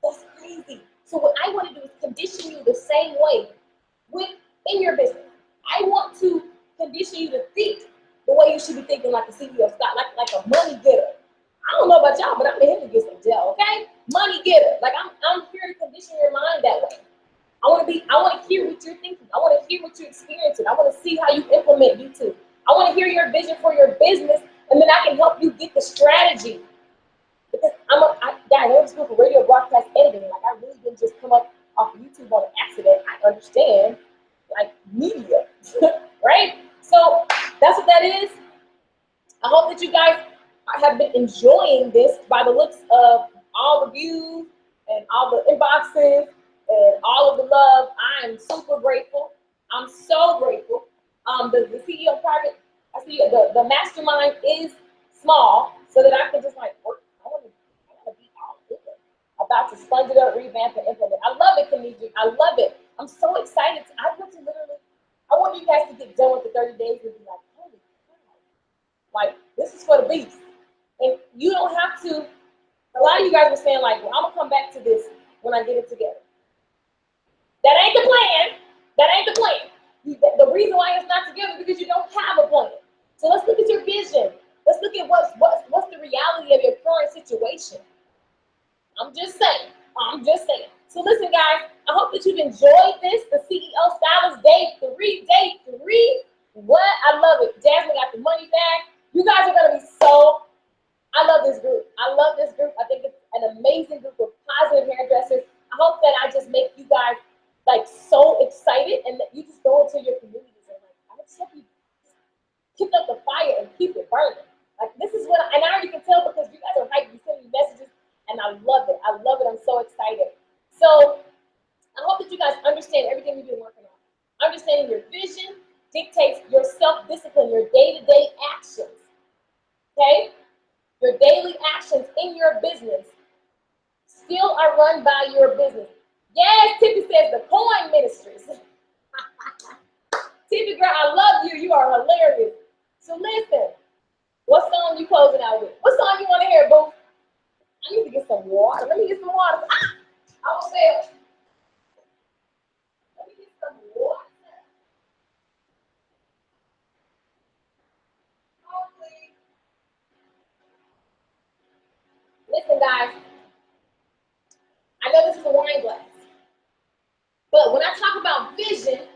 S1: That's crazy. So what I want to do is condition you the same way in your business. I want to condition you to think the way you should be thinking, like the CEO Scott, like a money getter. I don't know about y'all, but I'm here to get some gel, okay? Money getter. Like I'm here to condition your mind that way. I want to hear what you're thinking. I want to hear what you're experiencing. I want to see how you implement YouTube. I want to hear your vision for your business, and then I can help you get the strategy. Because I went to school for radio broadcast editing. Like I really didn't just come up off of YouTube on an accident. I understand like media, right? So that's what that is. I hope that you guys have been enjoying this by the looks of all the views and all the inboxes and all of the love. I am super grateful. I'm so grateful. The CEO private, I see the mastermind is small so that I can just like work. I want to be all good. About to sponge it up, revamp, and implement. I love it, Keniji. I love it. I'm so excited. I want you guys to get done with the 30 days and be like, holy cow. Like, this is for the beast. And you don't have to, a lot of you guys were saying like, well, I'm gonna come back to this when I get it together. That ain't the plan. That ain't the plan. The reason why it's not together is because you don't have a plan. So let's look at your vision. Let's look at what's the reality of your current situation. I'm just saying. So listen, guys, I hope that you've enjoyed this, the CEO Stylist Day 3. What? I love it. Jasmine got the money back. You guys are gonna be so, I love this group. I think it's an amazing group of positive hairdressers. I hope that I just make you guys like so excited and that you just go into your communities and like, I just hope you keep up the fire and keep it burning. Like this is what, and I already can tell because you guys are hyped, you send me messages, and I love it. I'm so excited. So I hope that you guys understand everything we've been working on. Understanding your vision dictates your self-discipline, your day-to-day actions. Okay? Your daily actions in your business still are run by your business. Yes, Tiffy says the coin ministries. Tiffy girl, I love you. You are hilarious. So listen, what song you closing out with? What song you want to hear, boo? I need to get some water. Let me get some water. I will say it. Let me get some water. Oh, please. Listen, guys. I know this is a wine glass. But when I talk about vision,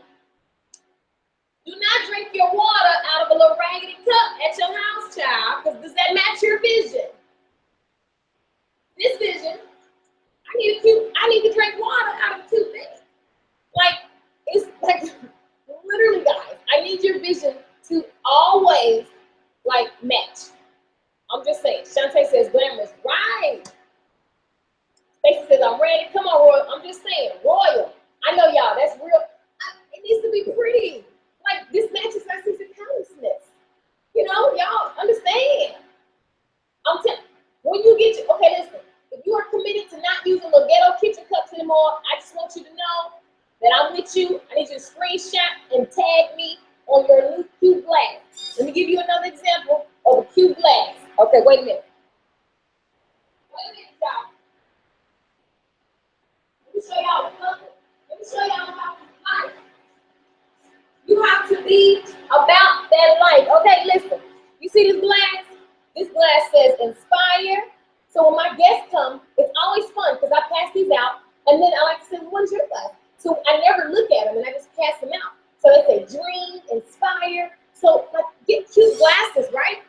S1: do not drink your water out of a little raggedy cup at your house, child, because does that match your vision? This vision, I need to drink water out of a cute thing. Like, it's like, literally, guys, I need your vision to always, like, match. I'm just saying. Shantae says glamorous. Right. Stacey says I'm ready. Come on, Royal. I'm just saying. Royal. I know y'all. That's real. It needs to be pretty. Like, this matches my physicalness. You know, y'all understand. I'm telling when you get your, okay, listen. If you are committed to not using the ghetto kitchen cups anymore, I just want you to know that I'm with you. I need you to screenshot and tag me on your new cute glass. Let me give you another example of a cute glass. Okay, wait a minute. Wait a minute, y'all. Let me show y'all the color. Let me show y'all about the life. You have to be about that life. Okay, listen. You see this glass? This glass says inspire. So when my guests come, it's always fun because I pass these out. And then I like to say, well, what is your glass? So I never look at them and I just pass them out. So they say dream, inspire. So like get cute glasses, right?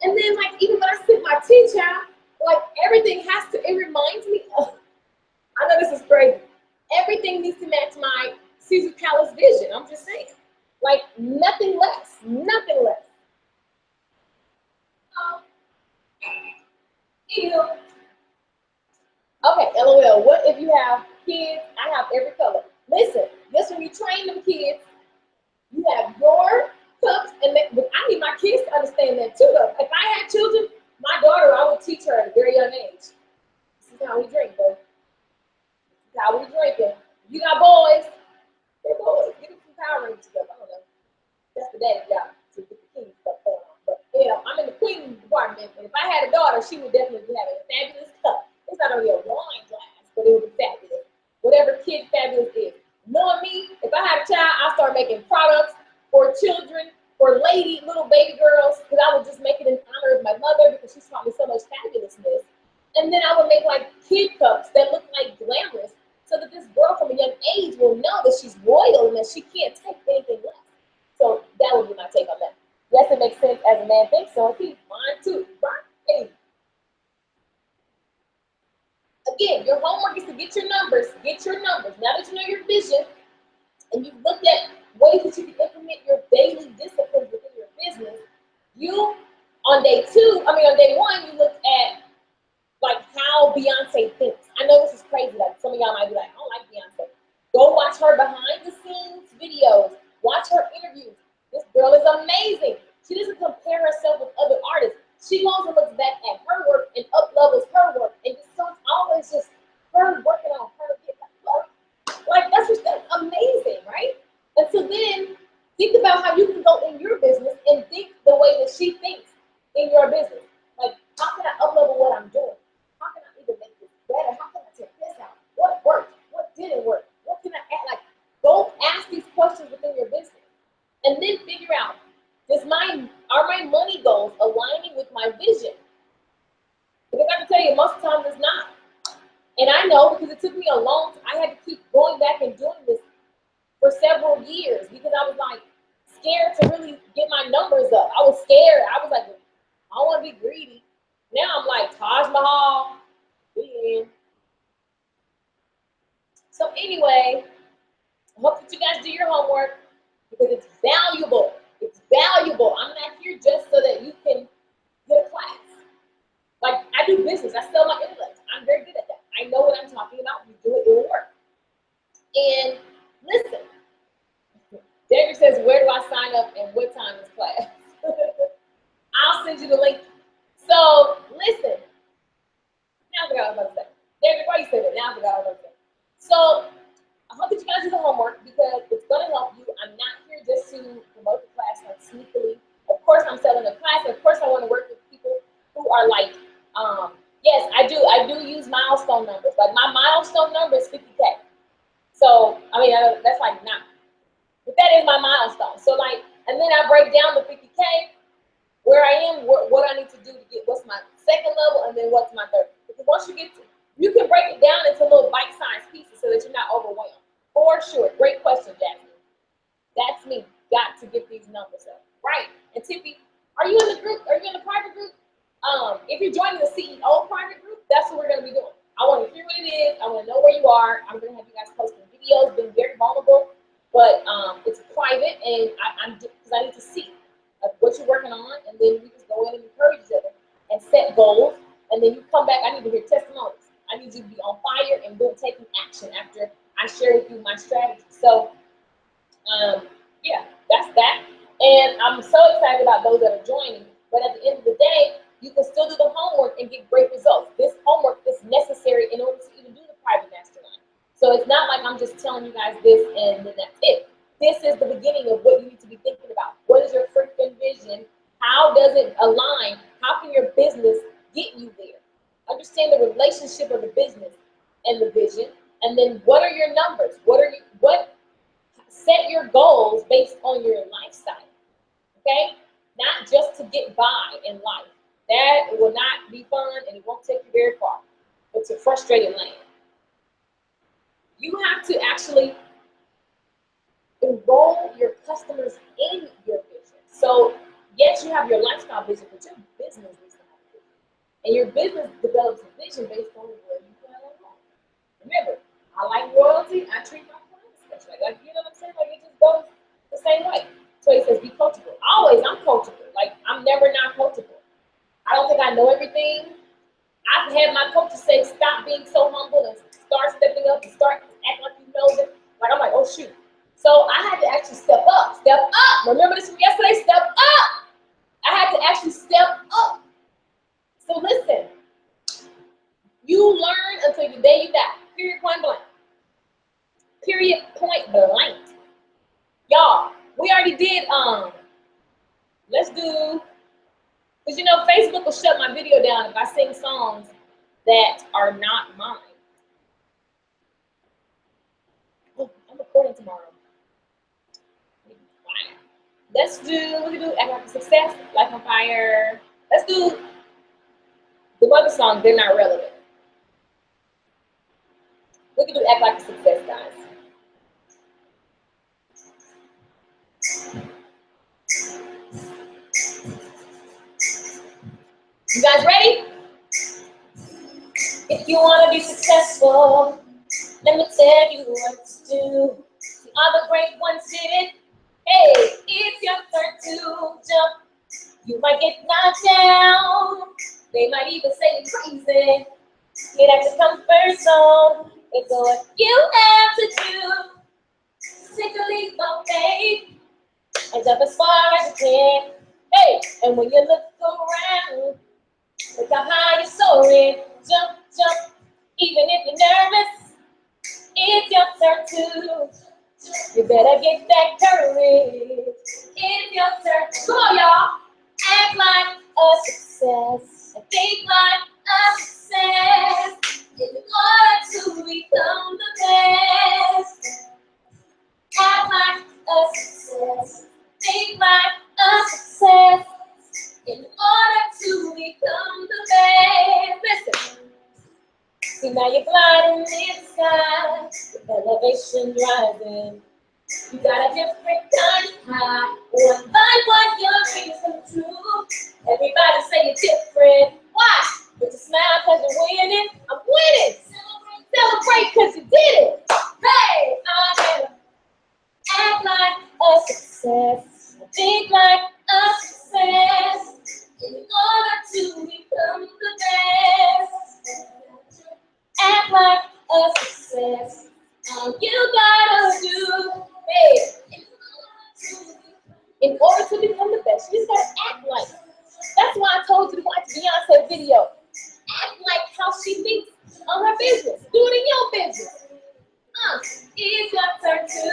S1: And then like even when I sip my tea, child, like everything has to, it reminds me of, I know this is crazy. Everything needs to match my Caesar Palace vision. I'm just saying. Like nothing less, nothing less. Ew. Okay, LOL. What if you have kids? I have every color. Listen, this when you train them kids, you have your cups, and they, but I need my kids to understand that too. Though, if I had children, my daughter, I would teach her at a very young age. This is how we drink, bro. This is how we drinking. You got boys, they're boys. Get them some Power Rangers together. I don't know. That's the daddy job to get the king stuff going on. But you know, I'm in the queen department, and if I had a daughter, she would definitely be having a fabulous cup. It's not only a wine glass, but it would be fabulous. Whatever kid fabulous is. Knowing me, if I had a child, I'd start making products for children, for little baby girls, because I would just make it in honor of my mother because she taught me so much fabulousness. And then I would make like kid cups that look like glamorous so that this girl from a young age will know that she's royal and that she can't take anything less. So that would be my take on that. Yes, it makes sense as a man thinks so. He mine too. Right? Hey. Again, your homework is to get your numbers. Get your numbers. Now that you know your vision and you've looked at ways that you can implement your daily disciplines within your business, you on day one, you look at like how Beyonce thinks. I know this is crazy. Like some of y'all might be like, I don't like Beyonce. Go watch her behind the scenes videos. Watch her interviews. This girl is amazing. She doesn't compare herself with other artists. She goes and looks back at her work and up levels her work. And so it's always just her working on her. Like that's amazing, right? And so then think about how you can go in your business and think the way that she thinks in your business. Like, how can I up level what I'm doing? How can I even make this better? How can I take this out? What worked? What didn't work? What can I add? Like, go ask these questions within your business. And then figure out, are my money goals aligning with my vision? Because I can tell you, most of the time it's not. And I know because it took me a long time. I had to keep going back and doing this for several years because I was like scared to really get my numbers up. I was scared. I was like, I don't want to be greedy. Now I'm like, Taj Mahal, the end. So anyway, I hope that you guys do your homework because it's valuable. It's valuable. I'm not here just so that you can get a class. Like, I do business. I sell my intellect. I'm very good at that. I know what I'm talking about. You do it, it will work. And listen, Derek says, where do I sign up and what time is class? I'll send you the link. So listen. Now I forgot what I was about to say. Derek, why you say that? Now I forgot what I was about to say. So I hope that you guys do the homework because it's going to help you. I'm not here just to promote the class like sneakily. Of course, I'm selling a class. Of course, I want to work with people who are like, yes, I do use milestone numbers. Like my milestone number is 50K. So, I mean, that's like not, but that is my milestone. So like, and then I break down the 50K, where I am, what I need to do to get, what's my second level, and then what's my third. Because once you get to, you can break it down into little bite-sized pieces so that you're not overwhelmed. For sure. Great question, Jasmine. That's me. Got to get these numbers up. Right. And Tiffy, are you in the group? Are you in the private group? If you're joining the CEO private group, that's what we're going to be doing. I want to hear what it is. I want to know where you are. I'm going to have you guys posting videos, being very vulnerable, but it's private, and because I need to see what you're working on, and then we just go in and encourage each other and set goals, and then you come back. I need to hear testimonies. I need you to be on fire and taking action after I share with you my strategy. So, yeah, that's that. And I'm so excited about those that are joining. But at the end of the day, you can still do the homework and get great results. This homework is necessary in order to even do the private mastermind. So it's not like I'm just telling you guys this and then that's it. This is the beginning of what you need to be thinking about. What is your freaking vision? How does it align? How can your business get you there? Understand the relationship of the business and the vision. And then what are your numbers? Set your goals based on your lifestyle. Okay? Not just to get by in life. That will not be fun and it won't take you very far. It's a frustrated land. You have to actually enroll your customers in your vision. So yes, you have your lifestyle vision, but your business needs to have a vision. And your business develops a vision based on where you plan on going. Remember, I like royalty, I treat my clients special. Like, you know what I'm saying? Like, it just goes the same way. So he says, be coachable. Always, I'm coachable. Like, I'm never not coachable. I don't think I know everything. I've had my coaches say, stop being so humble and start stepping up and start acting like you know it. Like, I'm like, oh, shoot. So I had to actually step up. Step up. Remember this from yesterday? Step up. I had to actually step up. So listen, you learn until the day you die. Period, point blank. Period, point blank. Y'all, we already did, let's do, because you know, Facebook will shut my video down if I sing songs that are not mine. Oh, I'm recording tomorrow. Let's do, we can do Act Like a Success, Life on Fire. Let's do the other songs, they're not relevant. We can do Act Like a Success, guys. You guys ready? If you want to be successful, let me tell you what to do. The other great ones did it. Hey, it's your turn to jump. You might get knocked down. They might even say you're crazy. Get at the comfort zone. It's what you have to do. Take a leap of faith and jump as far as you can. Hey, and when you look around, look how high you're soaring. Jump, jump, even if you're nervous. It's your turn to. You better get that courage. It's your turn. Come on, y'all. Act like a success. And think like a success. In order to become the best. Act like a success. Think like a success. In order to become the best. Listen. See, now you're flying in the sky, with elevation rising. You got a different kind of high. One by one, your dreams come true. Everybody say you're different. Why? With a smile, cause you're winning. I'm winning. Celebrate, cause you did it. Hey, I'm gonna act like a success. Think like a success. In order to become the best. Act like a success. All you gotta do, hey, in order to become the best, you just gotta act like it. That's why I told you to watch Beyonce's video. Act like how she thinks on her business. Do it in your business. It's your turn to.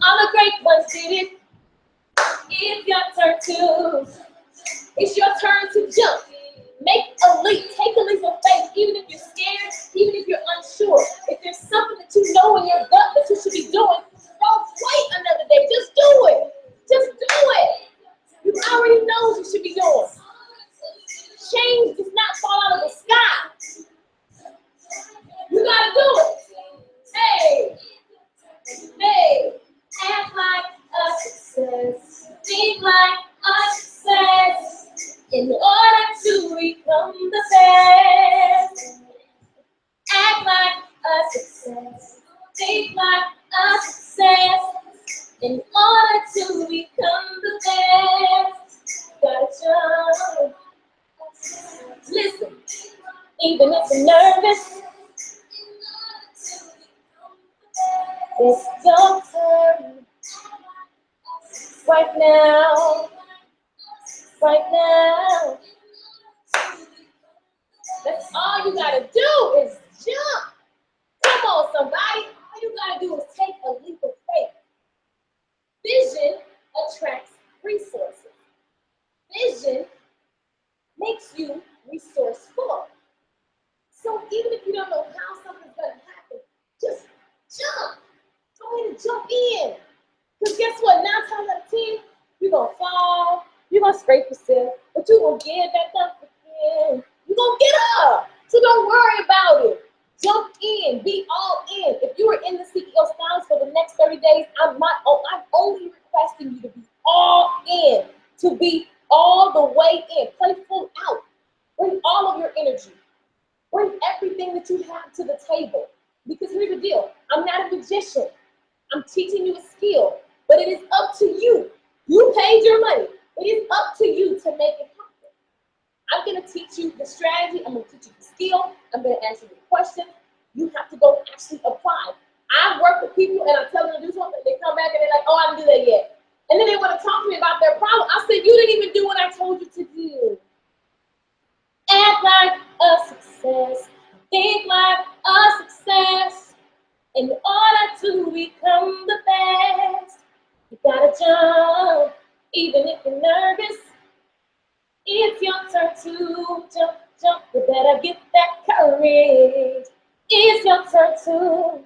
S1: All the great ones did it. It's your turn to. It's your turn to jump. Make a leap. Take a leap of faith, even if you're scared, even if you're unsure. If there's something that you know in your gut that you should be doing, don't wait another day. Just do it. Just do it. You already know what you should be doing. Change does not fall out of the sky. You gotta do it. Hey, hey, act like a success. Think like a success. In order to become the best, act like a success, think like a success. In order to become the best, gotta jump. Listen, even if you're nervous, it's your turn. Right now. Right now. That's all you gotta do is jump. Come on, somebody. All you gotta do is take a leap of faith. Vision attracts resources. Vision makes you resourceful. So even if you don't know how something's gonna happen, just jump. Go ahead and jump in. Because guess what? 9 times out of 10, you're gonna fall. You're going to scrape yourself, but you're going to get back up again. You're going to get up. So don't worry about it. Jump in, be all in. If you are in the CEO Stylist for the next 30 days, I'm only requesting you to be all in, to be all the way in. Play full out. Bring all of your energy. Bring everything that you have to the table. Because here's the deal. I'm not a magician. I'm teaching you a skill, but it is up to you. You paid your money. It is up to you to make it happen. I'm going to teach you the strategy. I'm going to teach you the skill. I'm going to answer your questions. You have to go actually apply. I work with people and I tell them to do something. They come back and they're like, oh, I didn't do that yet. And then they want to talk to me about their problem. I said, you didn't even do what I told you to do. Act like a success. Think like a success. In order to become the best, you gotta jump, even if you're nervous. It's your turn to jump, jump. You better get that courage. It's your turn to.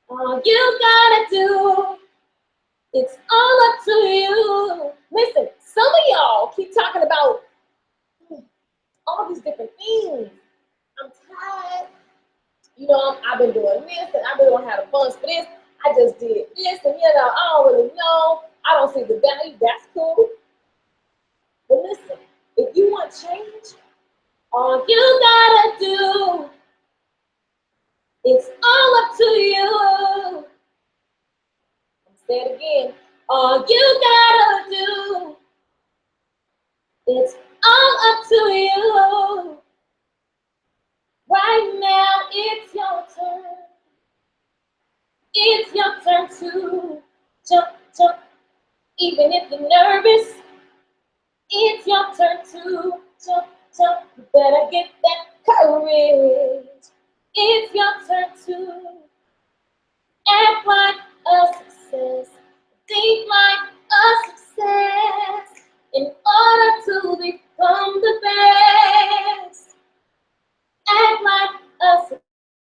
S1: All you gotta do, it's all up to you. Listen, some of y'all keep talking about all these different things. I'm tired. You know, I've been doing this and I've been gonna have funds for this. I just did this and I don't really know. I don't see the value. That's cool. But listen, if you want change, all you gotta do, it's all up to you. I'll say it again. All you gotta do, it's all up to you. Right now, it's your turn. It's your turn to jump, jump. Even if you're nervous, it's your turn to jump, jump. You better get that courage. It's your turn to act like a success. Think like a success. In order to become the best, act like a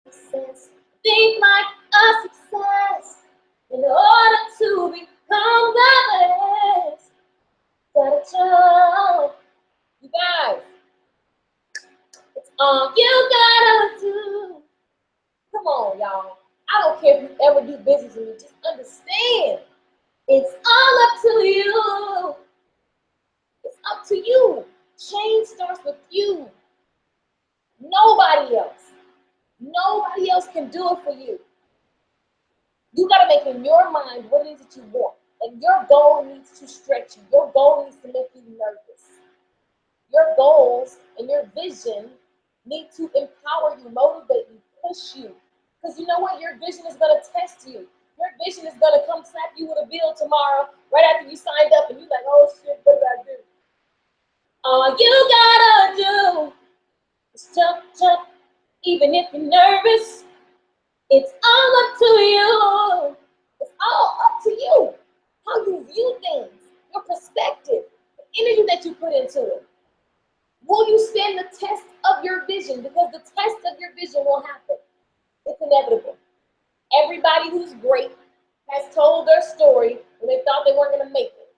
S1: success. Think like a success. In order to become the best, gotta jump. You guys, it's all you gotta do. Come on, y'all. I don't care if you ever do business with me. Just understand. It's all up to you. It's up to you. Change starts with you. Nobody else. Nobody else can do it for you. You got to make in your mind what it is that you want. And your goal needs to stretch you. Your goal needs to make you nervous. Your goals and your vision need to empower you, motivate you, push you. Because you know what? Your vision is going to test you. Your vision is going to come slap you with a bill tomorrow, right after you signed up, and you're like, oh shit, what did I do? All you got to do is jump, jump. Even if you're nervous, it's all up to you. It's all up to you. How you view things, your perspective, the energy that you put into it. Will you stand the test of your vision? Because the test of your vision will happen. It's inevitable. Everybody who's great has told their story when they thought they weren't going to make it.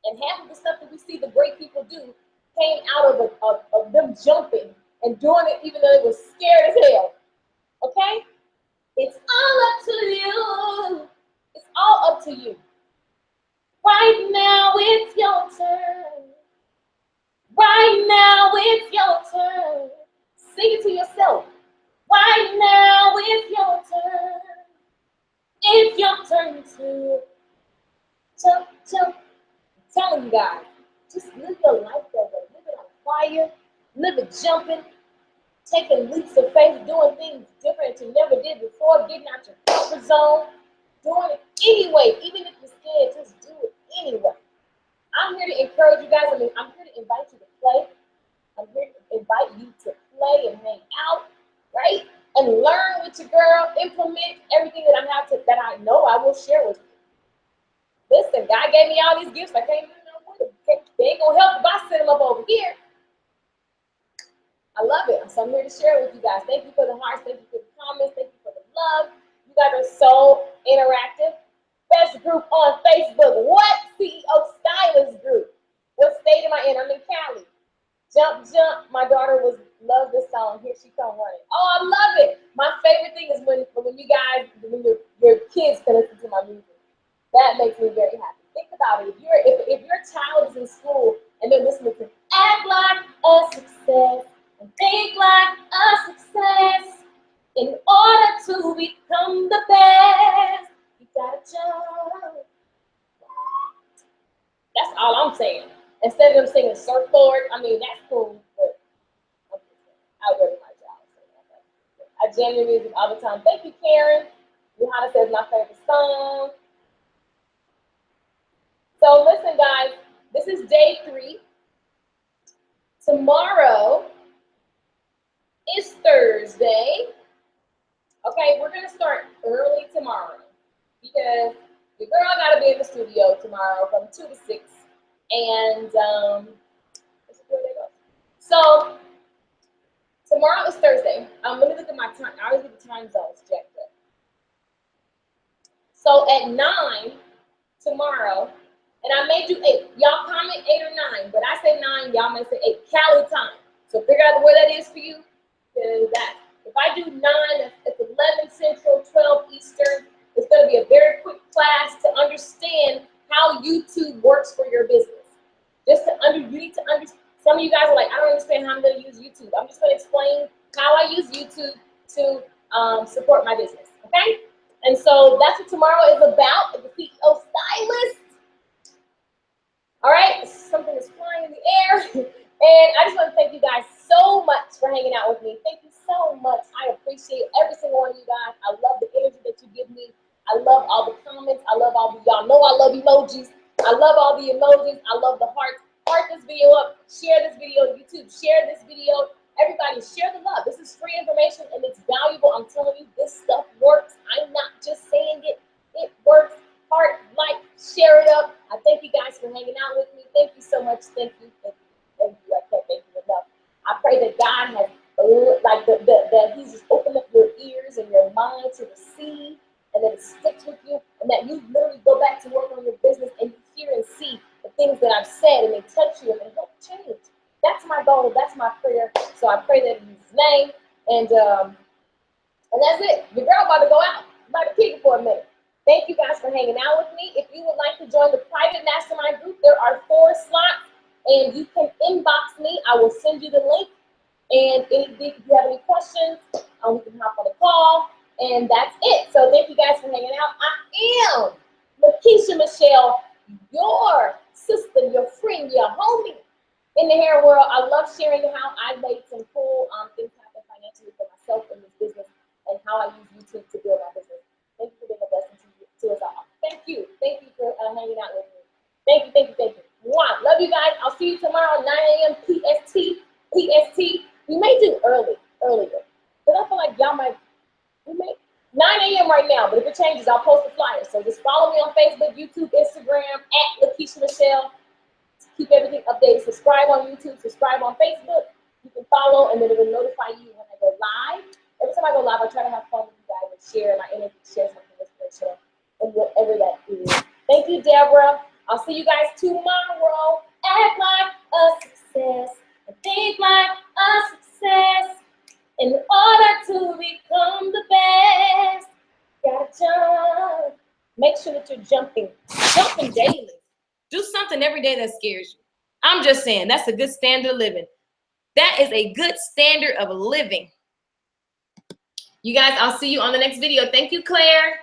S1: And half of the stuff that we see the great people do came out of them jumping and doing it even though they were scared as hell. Okay? It's all up to you. It's all up to you. Right now, it's your turn. Right now, it's your turn. Sing it to yourself. Right now, it's your turn. It's your turn to jump, jump. I'm telling you guys, just live your life that way. Live it on fire. Live it jumping. Taking leaps of faith, doing things different that you never did before, getting out your comfort zone, doing it anyway. Even if you're scared, just do it anyway. I'm here to encourage you guys. I'm here to invite you to play. I'm here to invite you to play and hang out, right? And learn with your girl. Implement everything that I know I will share with you. Listen, God gave me all these gifts. I can't even know what they ain't gonna help if I send them up over here. I love it. So I'm here to share with you guys. Thank you for the hearts. Thank you for the comments. Thank you for the love. You guys are so interactive. Best group on Facebook. What? CEO Stylist group. What state am I in? I'm in Cali. Jump, jump. My daughter was love this song. Here she come running. Oh, I love it. My favorite thing is when you guys, when your kids can listen to my music. That makes me very happy. Think about it. If your child is in school and they're listening to Act Like a Success and Think Like a Success, in order to become the best, you gotta jump. That's all I'm saying. Instead of them singing surfboard, I mean, that's cool, but I would my child sing that. I jam your music all the time. Thank you, Karen. Johanna says my favorite song. So listen, guys, this is day 3. Tomorrow is Thursday. Okay, we're gonna start early tomorrow because the girl gotta be in the studio tomorrow from 2 to 6. And so tomorrow is Thursday. Let me look at my time. I always get the time zones checked up. So at 9 tomorrow, and I may do 8. Y'all comment 8 or 9, but I say 9. Y'all may say 8. Cali time. So figure out where that is for you. That if I do 9, it's 11 Central, 12 Eastern. It's going to be a very quick class to understand how YouTube works for your business. You need to understand. Some of you guys are like, I don't understand how I'm going to use YouTube. I'm just going to explain how I use YouTube to support my business. Okay? And so that's what tomorrow is about. The CEO Stylist. All right, something is flying in the air. And I just want to thank you guys so much for hanging out with me. Thank you so much. I appreciate every single one of you guys. I love the energy that you give me. I love all the comments. I love all the, y'all know I love emojis. I love all the emojis. I love the hearts. Heart this video up. Share this video on YouTube. Share this video. Everybody, share the love. This is free information and it's valuable. I'm telling you, this stuff works. I'm not just saying it. It works. Heart, like, share it up. I thank you guys for hanging out with me. Thank you so much. Thank you. Thank you. Thank you. I can't thank you enough. I pray that God has, like, that He's just opened up your ears and your mind to receive, and that it sticks with you, and that you literally go back to work on your business and you hear and see the things that I've said, and they touch you and they help change. That's my goal. That's my prayer. So I pray that in His name, and that's it. Your girl about to go out. I'm about to kick it for a minute. Thank you guys for hanging out with me. If you would like to join the private mastermind group, there are 4 slots, and you can inbox me. I will send you the link. And if you have any questions, we can hop on a call. And that's it. So thank you guys for hanging out. I am LaKeisha Michelle, your sister, your friend, your homie in the hair world. I love sharing how I made some cool things happen financially for myself in this business and how I use YouTube to build my business. Thank you for being a blessing to us all. Thank you. Thank you for hanging out with me. Thank you, thank you, thank you. Mwah. Love you guys. I'll see you tomorrow, 9 a.m. PST. We may do earlier. But I feel like y'all we may, 9 a.m. right now, but if it changes, I'll post the flyer. So just follow me on Facebook, YouTube, Instagram, at LaKeisha Michelle. Keep everything updated. Subscribe on YouTube, subscribe on Facebook. You can follow, and then it will notify you when I go live. Every time I go live, I try to have fun with you guys and share my energy, share something inspirational, and whatever that is. Thank you, Deborah. I'll see you guys tomorrow. Act like a success and think like a success. In order to become the best, gotta jump. Make sure that you're jumping daily. Do something every day that scares you. I'm just saying, that's a good standard of living. That is a good standard of living. You guys, I'll see you on the next video. Thank you, Claire.